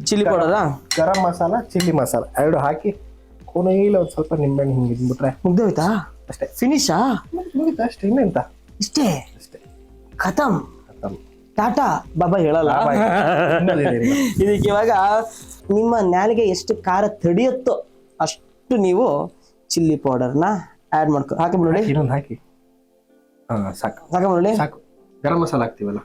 chilli powder, garam masala, chilli masala ಎರಡು ಹಾಕಿ ಕೊನೆಯಲ್ಲಿ ಒಂದ್ ಸ್ವಲ್ಪ ನಿಂಬೆಹಣ್ಣು ಹಿಂಗೆ ಇದ್ಬಿಟ್ರೆ ಮುಗ್ದೋಯ್ತಾ? ಅಷ್ಟೇ, ಫಿನಿಶಾ? ಮುಗಿತಾ ಅಷ್ಟೇ, ಇನ್ನೆಂತ ಇಷ್ಟೇ ಖತಮ್. ಟಾಟಾ ಬಾಬಾ ಹೇಳಲ್ಲ. ಇದಕ್ಕೆ ಇವಾಗ ನಿಮ್ಮ ನಾಲಿಗೆ ಎಷ್ಟು ಖಾರ ತಡಿಯುತ್ತೋ ಅಷ್ಟು ನೀವು ಚಿಲ್ಲಿ ಪೌಡರ್ನ ಆಡ್ ಹಾಕಿ ಬಿಡಿ. ಇನ್ನೊಂದು ಹಾಕಿ ಸಾಕು ಬಿಡಿ. ಸಾಕು. ಗರಂ ಮಸಾಲ ಹಾಕ್ತಿವಲ್ಲ,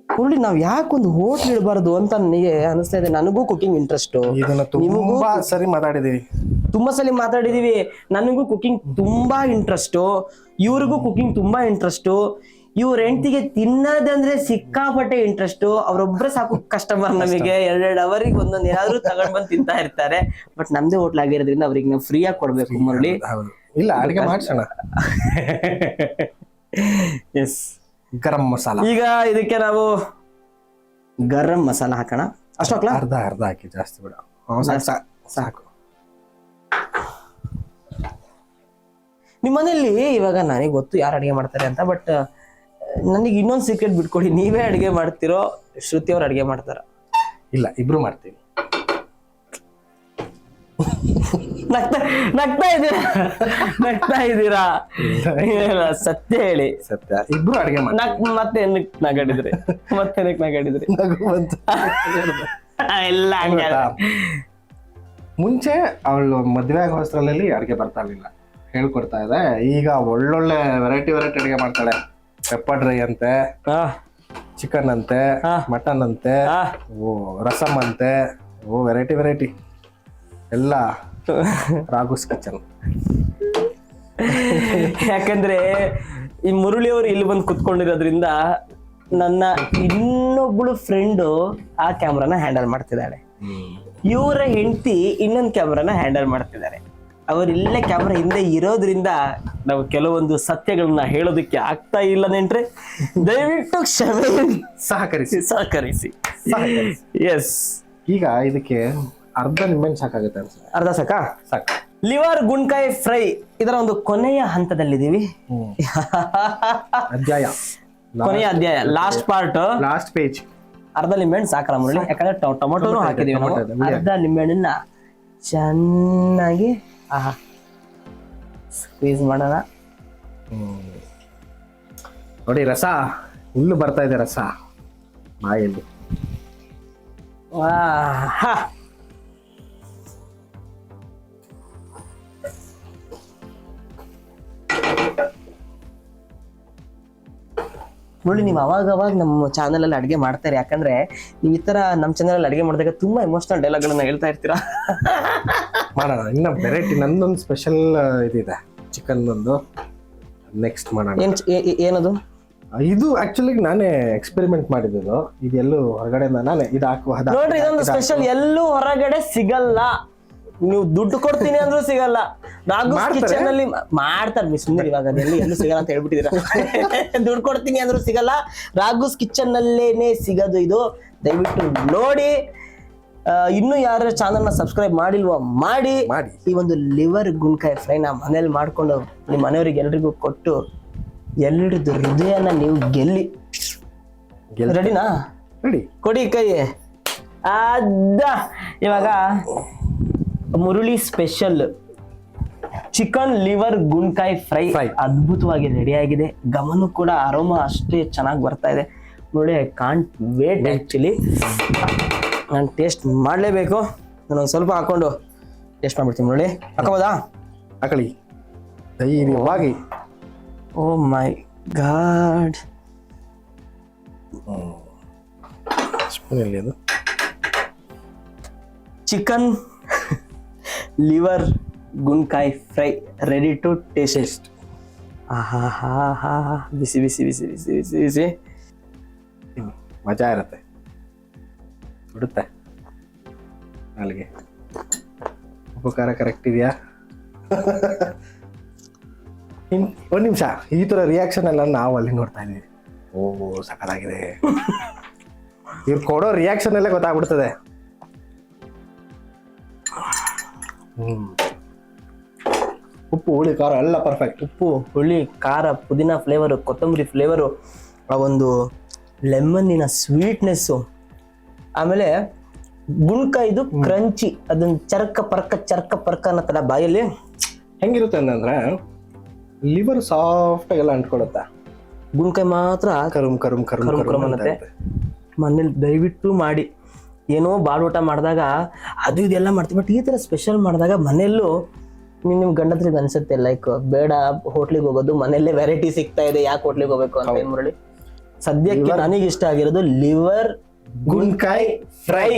ನೋಡಿ ನಾವ್ ಯಾಕೊಂದು ಹೋಟ್ಲ್ ಇಡಬಾರ್ದು ಅಂತ ನನಗೆ ಅನಿಸ್ತಾ ಇದೆ. ನನಗೂ ಕುಕಿಂಗ್ ಇಂಟ್ರೆಸ್ಟ್, ತುಂಬಾ ಸರಿ ಮಾತಾಡಿದೀವಿ, ತುಂಬಾ ಸಲ ಮಾತಾಡಿದೀವಿ. ನನಗೂ ಕುಕಿಂಗ್ ತುಂಬಾ ಇಂಟ್ರೆಸ್ಟ್, ಇವ್ರಿಗೂ ಕುಕಿಂಗ್ ತುಂಬಾ ಇಂಟ್ರೆಸ್ಟ್. ಇವ್ರ ಹೆಂಡತಿಗೆ ತಿನ್ನೋದಂದ್ರೆ ಸಿಕ್ಕಾಪಟ್ಟೆ ಇಂಟ್ರೆಸ್ಟ್. ಅವ್ರೊಬ್ರೆ ಸಾಕು ಕಸ್ಟಮರ್, ನಮಗೆ 2 ಅವರಿಗೆ ಒಂದೊಂದು ಏನಾದ್ರು ತಗೊಂಡ್ ಬಂದು ತಿಂತಾ ಇರ್ತಾರೆ. ಬಟ್ ನಮ್ದೇ ಹೋಟ್ಲ್ ಆಗಿರೋದ್ರಿಂದ ಅವ್ರಿಗೆ ನಾವು ಫ್ರೀ ಆಗಿ ಕೊಡ್ಬೇಕು ಮುರಳಿ. ಇಲ್ಲ ಅಡಿಗೆ ಮಾಡ್ಸೋಣ. ಎಸ್, ಗರಂ ಮಸಾಲ. ಈಗ ಇದಕ್ಕೆ ನಾವು ಗರಂ ಮಸಾಲ ಹಾಕೋಣ. ಅಷ್ಟು ಹಾಕ್ಲಾ? ಅರ್ಧ ಹಾಕಿ, ಜಾಸ್ತಿ ಬೇಡ. ಸಾಕು. ನಿಮ್ಮ ಮನೇಲಿ ಇವಾಗ ನನಗೆ ಗೊತ್ತು ಯಾರು ಅಡಿಗೆ ಮಾಡ್ತಾರೆ ಅಂತ, ಬಟ್ ನನಗೆ ಇನ್ನೊಂದು ಸೀಕ್ರೆಟ್ ಬಿಟ್ಕೊಡಿ. ನೀವೇ ಅಡಿಗೆ ಮಾಡ್ತಿರೋ, ಶ್ರುತಿ ಅವ್ರು ಅಡಿಗೆ ಮಾಡ್ತಾರ? ಇಲ್ಲ, ಇಬ್ರು ಮಾಡ್ತೀವಿ. ನಗ್ತಾ ಇದ್ದೀರಾ? ಸತ್ಯ ಹೇಳಿ. ಸತ್ಯ, ಇಬ್ರು ಅಡಿಗೆ ಮತ್ತೆ ನಗಾಡಿದ್ರಿ? ಎಲ್ಲ ಮುಂಚೆ ಅವಳು ಮದ್ವೆ ಆಗೋ ಹೊಸರಲ್ಲಿ ಅಡಿಗೆ ಬರ್ತಾ ಇರ್ಲಿಲ್ಲ, ಹೇಳ್ಕೊಡ್ತಾ ಇದೆ. ಈಗ ಒಳ್ಳೊಳ್ಳೆ ವೆರೈಟಿ ಅಡಿಗೆ ಮಾಡ್ತಾಳೆ. ಪೆಪ್ಪರ್ ಡ್ರೈ ಅಂತೆ, ಚಿಕನ್ ಅಂತೆ, ಮಟನ್ ಅಂತೆ, ರಸಮ್ ಅಂತೆ, ವೆರೈಟಿ ಎಲ್ಲ ರಾಘುಸ್ ಕಿಚನ್. ಯಾಕಂದ್ರೆ ಈ ಮುರಳಿ ಅವರು ಇಲ್ಲಿ ಬಂದು ಕುತ್ಕೊಂಡಿರೋದ್ರಿಂದ ನನ್ನ ಇನ್ನೊಬ್ಳು ಫ್ರೆಂಡು ಆ ಕ್ಯಾಮ್ರಾನ ಹ್ಯಾಂಡಲ್ ಮಾಡ್ತಿದ್ದಾಳೆ, ಇವರ ಹೆಂಡತಿ ಇನ್ನೊಂದು ಕ್ಯಾಮ್ರಾನ ಹ್ಯಾಂಡಲ್ ಮಾಡ್ತಿದ್ದಾರೆ. ಅವರು ಇಲ್ಲೇ ಕ್ಯಾಮ್ರಾ ಹಿಂದೆ ಇರೋದ್ರಿಂದ ನಾವು ಕೆಲವೊಂದು ಸತ್ಯಗಳನ್ನ ಹೇಳೋದಕ್ಕೆ ಆಗ್ತಾ ಇಲ್ಲ ನೆಂಟ್ರೆ, ದಯವಿಟ್ಟು ಕ್ಷಮೆ ಸಹಕರಿಸಿ. ಎಸ್, ಈಗ ಇದಕ್ಕೆ ಅರ್ಧ ನಿಂಬೆಹಣ್ಣು ಸಾಕಾಗುತ್ತೆ ಅನ್ಸುತ್ತೆ. ಅರ್ಧ ಸಾಕಾ? ಸಾಕು. ಲಿವರ್ ಗುಂಡ್ಕಾಯಿ ಫ್ರೈ ಇದರ ಒಂದು ಕೊನೆಯ ಹಂತದಲ್ಲಿದ್ದೀವಿ. ಅಧ್ಯಾಯ, ಕೊನೆಯ ಅಧ್ಯಾಯ, ಲಾಸ್ಟ್ ಪಾರ್ಟ್, ಲಾಸ್ಟ್ ಪೇಜ್. ಅರ್ಧ ನಿಂಬೆಹಣ್ಣು ಸಾಕಲ್ಲ ಮುರಳಿ, ಯಾಕಂದ್ರೆ ಟೊಮೊಟೊನು ಹಾಕಿದೀವಿ ನಾವು. ಅರ್ಧ ನಿಂಬೆಹಣ್ಣನ್ನ ಚೆನ್ನಾಗಿ ಸ್ಕ್ವೀಸ್ ಮಾಡೋಣ. ನೋಡಿ ರಸ ಇಲ್ಲೂ ಬರ್ತಾ ಇದೆ, ರಸ ಬಾಯಲ್ಲಿ. ಮುರಳಿ, ನೀವು ಅವಾಗ ನಮ್ಮ ಚಾನಲ್ ಅಲ್ಲಿ ಅಡಿಗೆ ಮಾಡ್ತಾರೆ, ಯಾಕಂದ್ರೆ ನೀವು ಈ ತರ ನಮ್ಮ ಚಾನಲ್ ಅಲ್ಲಿ ಅಡಿಗೆ ಮಾಡಿದಾಗ ತುಂಬಾ ಎಮೋಷನಲ್ ಡೈಲಾಗ್ ಗಳನ್ನ ಹೇಳ್ತಾ ಇರ್ತೀರಾ. ಮಾಡೋಣ, ಇನ್ನ ವೆರೈಟಿ. ನಂದೊಂದು ಸ್ಪೆಷಲ್ ಇದಿದೆ, ಚಿಕನ್ ಒಂದು. ನೆಕ್ಸ್ಟ್ ಮಾಡೋಣ. ಏನದು? ಇದು ಆಕ್ಚುಲಿ ನಾನೇ ಎಕ್ಸ್ಪೆರಿಮೆಂಟ್ ಮಾಡಿದ್ದು. ಇದೆಲ್ಲೂ ಹೊರಗಡೆ ನಾನೇ ಇದು ಹಾಕುವ. ನೋಡ್ರಿ, ಇದೊಂದು ಸ್ಪೆಷಲ್, ಎಲ್ಲೂ ಹೊರಗಡೆ ಸಿಗಲ್ಲ. ನೀವು ದುಡ್ಡು ಕೊಡ್ತೀನಿ ಅಂದ್ರೂ ಸಿಗಲ್ಲ. ರಾಘುಸ್ ಕಿಚನ್ ಅಲ್ಲಿ ಮಾಡ್ತಾರೆ. ಸುಂದರ್ ಇವಾಗ ಎಲ್ಲೂ ಸಿಗಲ್ಲ ಅಂತ ಹೇಳ್ಬಿಟ್ಟಿದೀರ. ದುಡ್ಡು ಕೊಡ್ತೀನಿ ಅಂದ್ರೂ ಸಿಗಲ್ಲ, ರಾಘುಸ್ ಕಿಚನ್ ನಲ್ಲೇನೆ ಸಿಗೋದು ಇದು. ದಯವಿಟ್ಟು ನೋಡಿ. ಇನ್ನು ಯಾರ ಚಾನಲ್ ನ ಸಬ್ಸ್ಕ್ರೈಬ್ ಮಾಡಿಲ್ವೋ ಮಾಡಿ. ಈ ಒಂದು ಲಿವರ್ ಗುಂಡ್ಕಾಯಿ ಫ್ರೈ ನಾ ಮನೇಲಿ ಮಾಡ್ಕೊಂಡು ನಿಮ್ಮ ಮನೆಯವ್ರಿಗೆ ಎಲ್ರಿಗೂ ಕೊಟ್ಟು ಎಲ್ರದ್ದು ಹೃದಯನ ನೀವು ಗೆಲ್ಲಿ. ರೆಡಿನಾ? ರೆಡಿ. ಕೊಡಿ ಕೈ. ಇವಾಗ ಮುರುಳಿ ಸ್ಪೆಷಲ್ ಚಿಕನ್ ಲಿವರ್ ಗುಂಡ್ಕಾಯಿ ಫ್ರೈ ಅದ್ಭುತವಾಗಿ ರೆಡಿ ಆಗಿದೆ. ಗಮನ ಕೂಡ ಅರೋಮಾ ಅಷ್ಟೇ ಚೆನ್ನಾಗಿ ಬರ್ತಾ ಇದೆ. ನೋಡಿ, ಐ ಕಾಂಟ್ ವೇಟ್ ಆಕ್ಚುಲಿ. ನಾನು ಟೇಸ್ಟ್ ಮಾಡಲೇಬೇಕು. ನಾನು ಸ್ವಲ್ಪ ಹಾಕೊಂಡು ಟೇಸ್ಟ್ ಮಾಡ್ಬಿಡ್ತೀನಿ. ನೋಡಿ, ಹಾಕೋಬೋದಾ? ಹಾಕಳಿ ಧೈರ್ಯವಾಗಿ. ಓ ಮೈ ಗಾಡ್. ಸ್ಪೂನ್ ಎಲ್ಲಿ ಅದು? ಚಿಕನ್ ಲಿವರ್ ಗುಂಡ್ಕಾಯಿ ಫ್ರೈ ರೆಡಿ ಟು ಟೇಸ್ಟ್. ಬಿಸಿ ಬಿಸಿ ಬಿಸಿ ಬಿಸಿ ಬಿಸಿ ಬಿಸಿ. ಮಜಾ ಇರುತ್ತೆ, ಬಿಡುತ್ತೆ ನಾಲ್ಗೆ. ಉಪ್ಪು ಖಾರ ಕರೆಕ್ಟ್ ಇದೆಯಾ? ಒಂದು ನಿಮಿಷ, ಈ ಥರ ರಿಯಾಕ್ಷನ್ ಎಲ್ಲ ನಾವು ಅಲ್ಲಿ ನೋಡ್ತಾ ಇದೀವಿ. ಓ ಸಕಲಾಗಿದೆ. ಇವ್ರು ಕೊಡೋ ರಿಯಾಕ್ಷನ್ ಎಲ್ಲ ಗೊತ್ತಾಗ್ಬಿಡ್ತದೆ. ಉಪ್ಪು ಹುಳಿ ಖಾರ ಎಲ್ಲ ಪರ್ಫೆಕ್ಟ್. ಉಪ್ಪು ಹುಳಿ ಖಾರ, ಪುದೀನ ಫ್ಲೇವರು, ಕೊತ್ತಂಬರಿ ಫ್ಲೇವರು, ಆ ಒಂದು ಲೆಮನ್ನಿನ ಸ್ವೀಟ್ನೆಸ್ಸು, ಆಮೇಲೆ ಗುಂಡ್ಕಾಯಿದು ಕ್ರಂಚಿ, ಅದನ್ನ ಚರ್ಕ ಪರ್ಕ ಅನ್ನತ್ತಲ್ಲ ಬಾಯಲ್ಲಿ. ಹೆಂಗಿರುತ್ತೆ ಅಂತಂದ್ರೆ ಲಿವರ್ ಸಾಫ್ಟ್ ಆಗೆಲ್ಲ ಅಂಟ್ಕೊಳುತ್ತೆ, ಗುಂಡ್ಕಾಯಿ ಮಾತ್ರ ಕರುಮ್ ಕರುಮ್ ಕರುಮ್ ಕರುಮ್ ಅನ್ನತ್ತೆ. ಮನೇಲಿ ದಯವಿಟ್ಟು ಮಾಡಿ. ಏನೋ ಬಾಡೂಟ ಮಾಡಿದಾಗ ಅದು ಇದೆಲ್ಲ ಮಾಡ್ತೀವಿ, ಬಟ್ ಈ ಥರ ಸ್ಪೆಷಲ್ ಮಾಡಿದಾಗ ಮನೆಯಲ್ಲೂ ನಿಮ್ ಗಂಡತ್ರಿಗೆ ಅನ್ಸುತ್ತೆ, ಲೈಕ್ ಬೇಡ ಹೋಟ್ಲಿಗೆ ಹೋಗೋದು, ಮನೆಯಲ್ಲೇ ವೆರೈಟಿ ಸಿಗ್ತಾ ಇದೆ, ಯಾಕೆ ಹೋಟ್ಲಿಗೆ ಹೋಗ್ಬೇಕು ಅಂತ. ಏನ್ ಮುರಳಿ, ಸದ್ಯಕ್ಕೆ ನನಗೆ ಇಷ್ಟ ಆಗಿರೋದು ಲಿವರ್ ಗುಂಡ್ಕಾಯಿ ಫ್ರೈ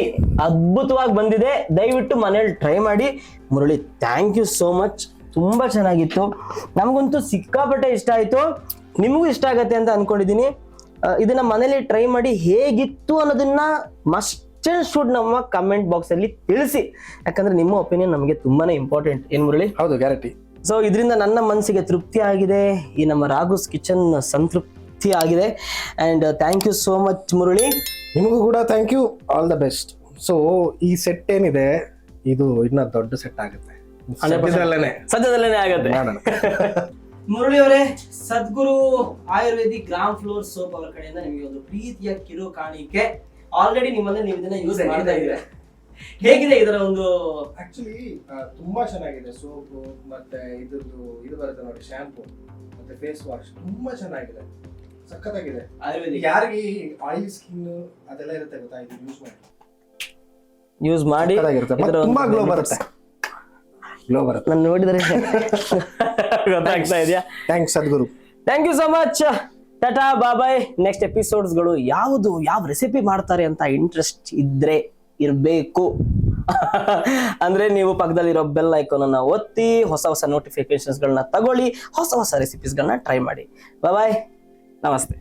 ಅದ್ಭುತವಾಗಿ ಬಂದಿದೆ. ದಯವಿಟ್ಟು ಮನೇಲಿ ಟ್ರೈ ಮಾಡಿ. Murali, thank you so much. ತುಂಬಾ ಚೆನ್ನಾಗಿತ್ತು. ನಮಗಂತೂ ಸಿಕ್ಕಾಪಟ್ಟೆ ಇಷ್ಟ ಆಯ್ತು. ನಿಮಗೂ ಇಷ್ಟ ಆಗತ್ತೆ ಅಂತ ಅನ್ಕೊಂಡಿದೀನಿ. ಇದನ್ನ ಮನೇಲಿ ಟ್ರೈ ಮಾಡಿ ಹೇಗಿತ್ತು ಅನ್ನೋದನ್ನ ಮಸ್ಟ್ ಶುಡ್ ನಮ್ಮ ಕಮೆಂಟ್ ಬಾಕ್ಸ್ ಅಲ್ಲಿ ತಿಳಿಸಿ. ಯಾಕಂದ್ರೆ ನಿಮ್ಮ ಒಪಿನಿಯನ್ ನಮಗೆ ತುಂಬಾನೇ ಇಂಪಾರ್ಟೆಂಟ್. ಏನ್ ಮುರಳಿ? ಹೌದು, ಗ್ಯಾರಂಟಿ. ಸೊ ಇದರಿಂದ ನನ್ನ ಮನಸ್ಸಿಗೆ ತೃಪ್ತಿ ಆಗಿದೆ, ಈ ನಮ್ಮ ರಾಘುಸ್ ಕಿಚನ್ ಸಂತೃಪ್ತಿ ಆಗಿದೆ. And thank you so much Murali. ನಿಮಗೂ ಕೂಡ thank you, all the best. So ಈ ಸೆಟ್ ಏನಿದೆ, ಇದು ಇನ್ನ ದೊಡ್ಡ ಸೆಟ್ ಆಗುತ್ತೆ, ಸದ್ಯದಲ್ಲೇನೆ ಆಗತ್ತೆ. ಮುರಳಿ ಅವರೇ, ಸದ್ಗುರು ಆಯುರ್ವೇದಿಕ್ ಗ್ರಾಮ್ ಫ್ಲೋರ್ ಸೋಪ್ ಅವರ ಕಡೆಯಿಂದ ನಿಮಗೆ ಒಂದು ಪ್ರೀತಿಯ ಕಿರು ಕಾಣಿಕೆ. ಆಲ್ರೆಡಿ ನಿಮ್ಮಲ್ಲಿ ನೀವು ಇದನ್ನ ಯೂಸ್ ಮಾಡ್ತಾ ಇದ್ದೀರಾ. ಹೇಗಿದೆ ಇದರ ಒಂದು? ಆಕ್ಚುಲಿ ತುಂಬಾ ಚೆನ್ನಾಗಿದೆ. ಸೋಪು ಮತ್ತೆ ಇದ್ರದ್ದು ಇದು ಬರುತ್ತೆ ನೋಡಿ, ಶಾಂಪೂ ಮತ್ತೆ ಫೇಸ್ ವಾಶ್ ತುಂಬಾ ಚೆನ್ನಾಗಿದೆ, ಸಖತ್ತಾಗಿದೆ. ಆಯುರ್ವೇದಿಕ್ ಯಾರಿಗೆ ಆಯಿಲ್ ಸ್ಕಿನ್ ಅದೆಲ್ಲ ಇರುತ್ತೆ ಗೊತ್ತಾ, ಇದು ಯೂಸ್ ಮಾಡಿ ತುಂಬಾ ಗ್ಲೋ ಬರುತ್ತೆ. ನಾನು ನೋಡಿದ್ರೆ ಗೊತ್ತಾಗ್ತಾ ಇದೆಯಾ? Thanks Sadguru. Thank you so much. Tata, bye. Next ಎಪಿಸೋಡ್ಸ್ಗಳು ಯಾವ ರೆಸಿಪಿ ಮಾಡ್ತಾರೆ ಅಂತ ಇಂಟ್ರೆಸ್ಟ್ ಇದ್ರೆ ಇರಬೇಕು ಅಂದ್ರೆ ನೀವು ಪಕ್ಕದಲ್ಲಿರೋ ಬೆಲ್ ಐಕಾನ್ ಅನ್ನ ಒತ್ತಿ ಹೊಸ ನೋಟಿಫಿಕೇಶನ್ಸ್ ಗಳನ್ನ ತಗೊಳ್ಳಿ, ಹೊಸ ರೆಸಿಪೀಸ್ ಗಳನ್ನ ಟ್ರೈ ಮಾಡಿ. ಬಾಯ್, ನಮಸ್ತೆ.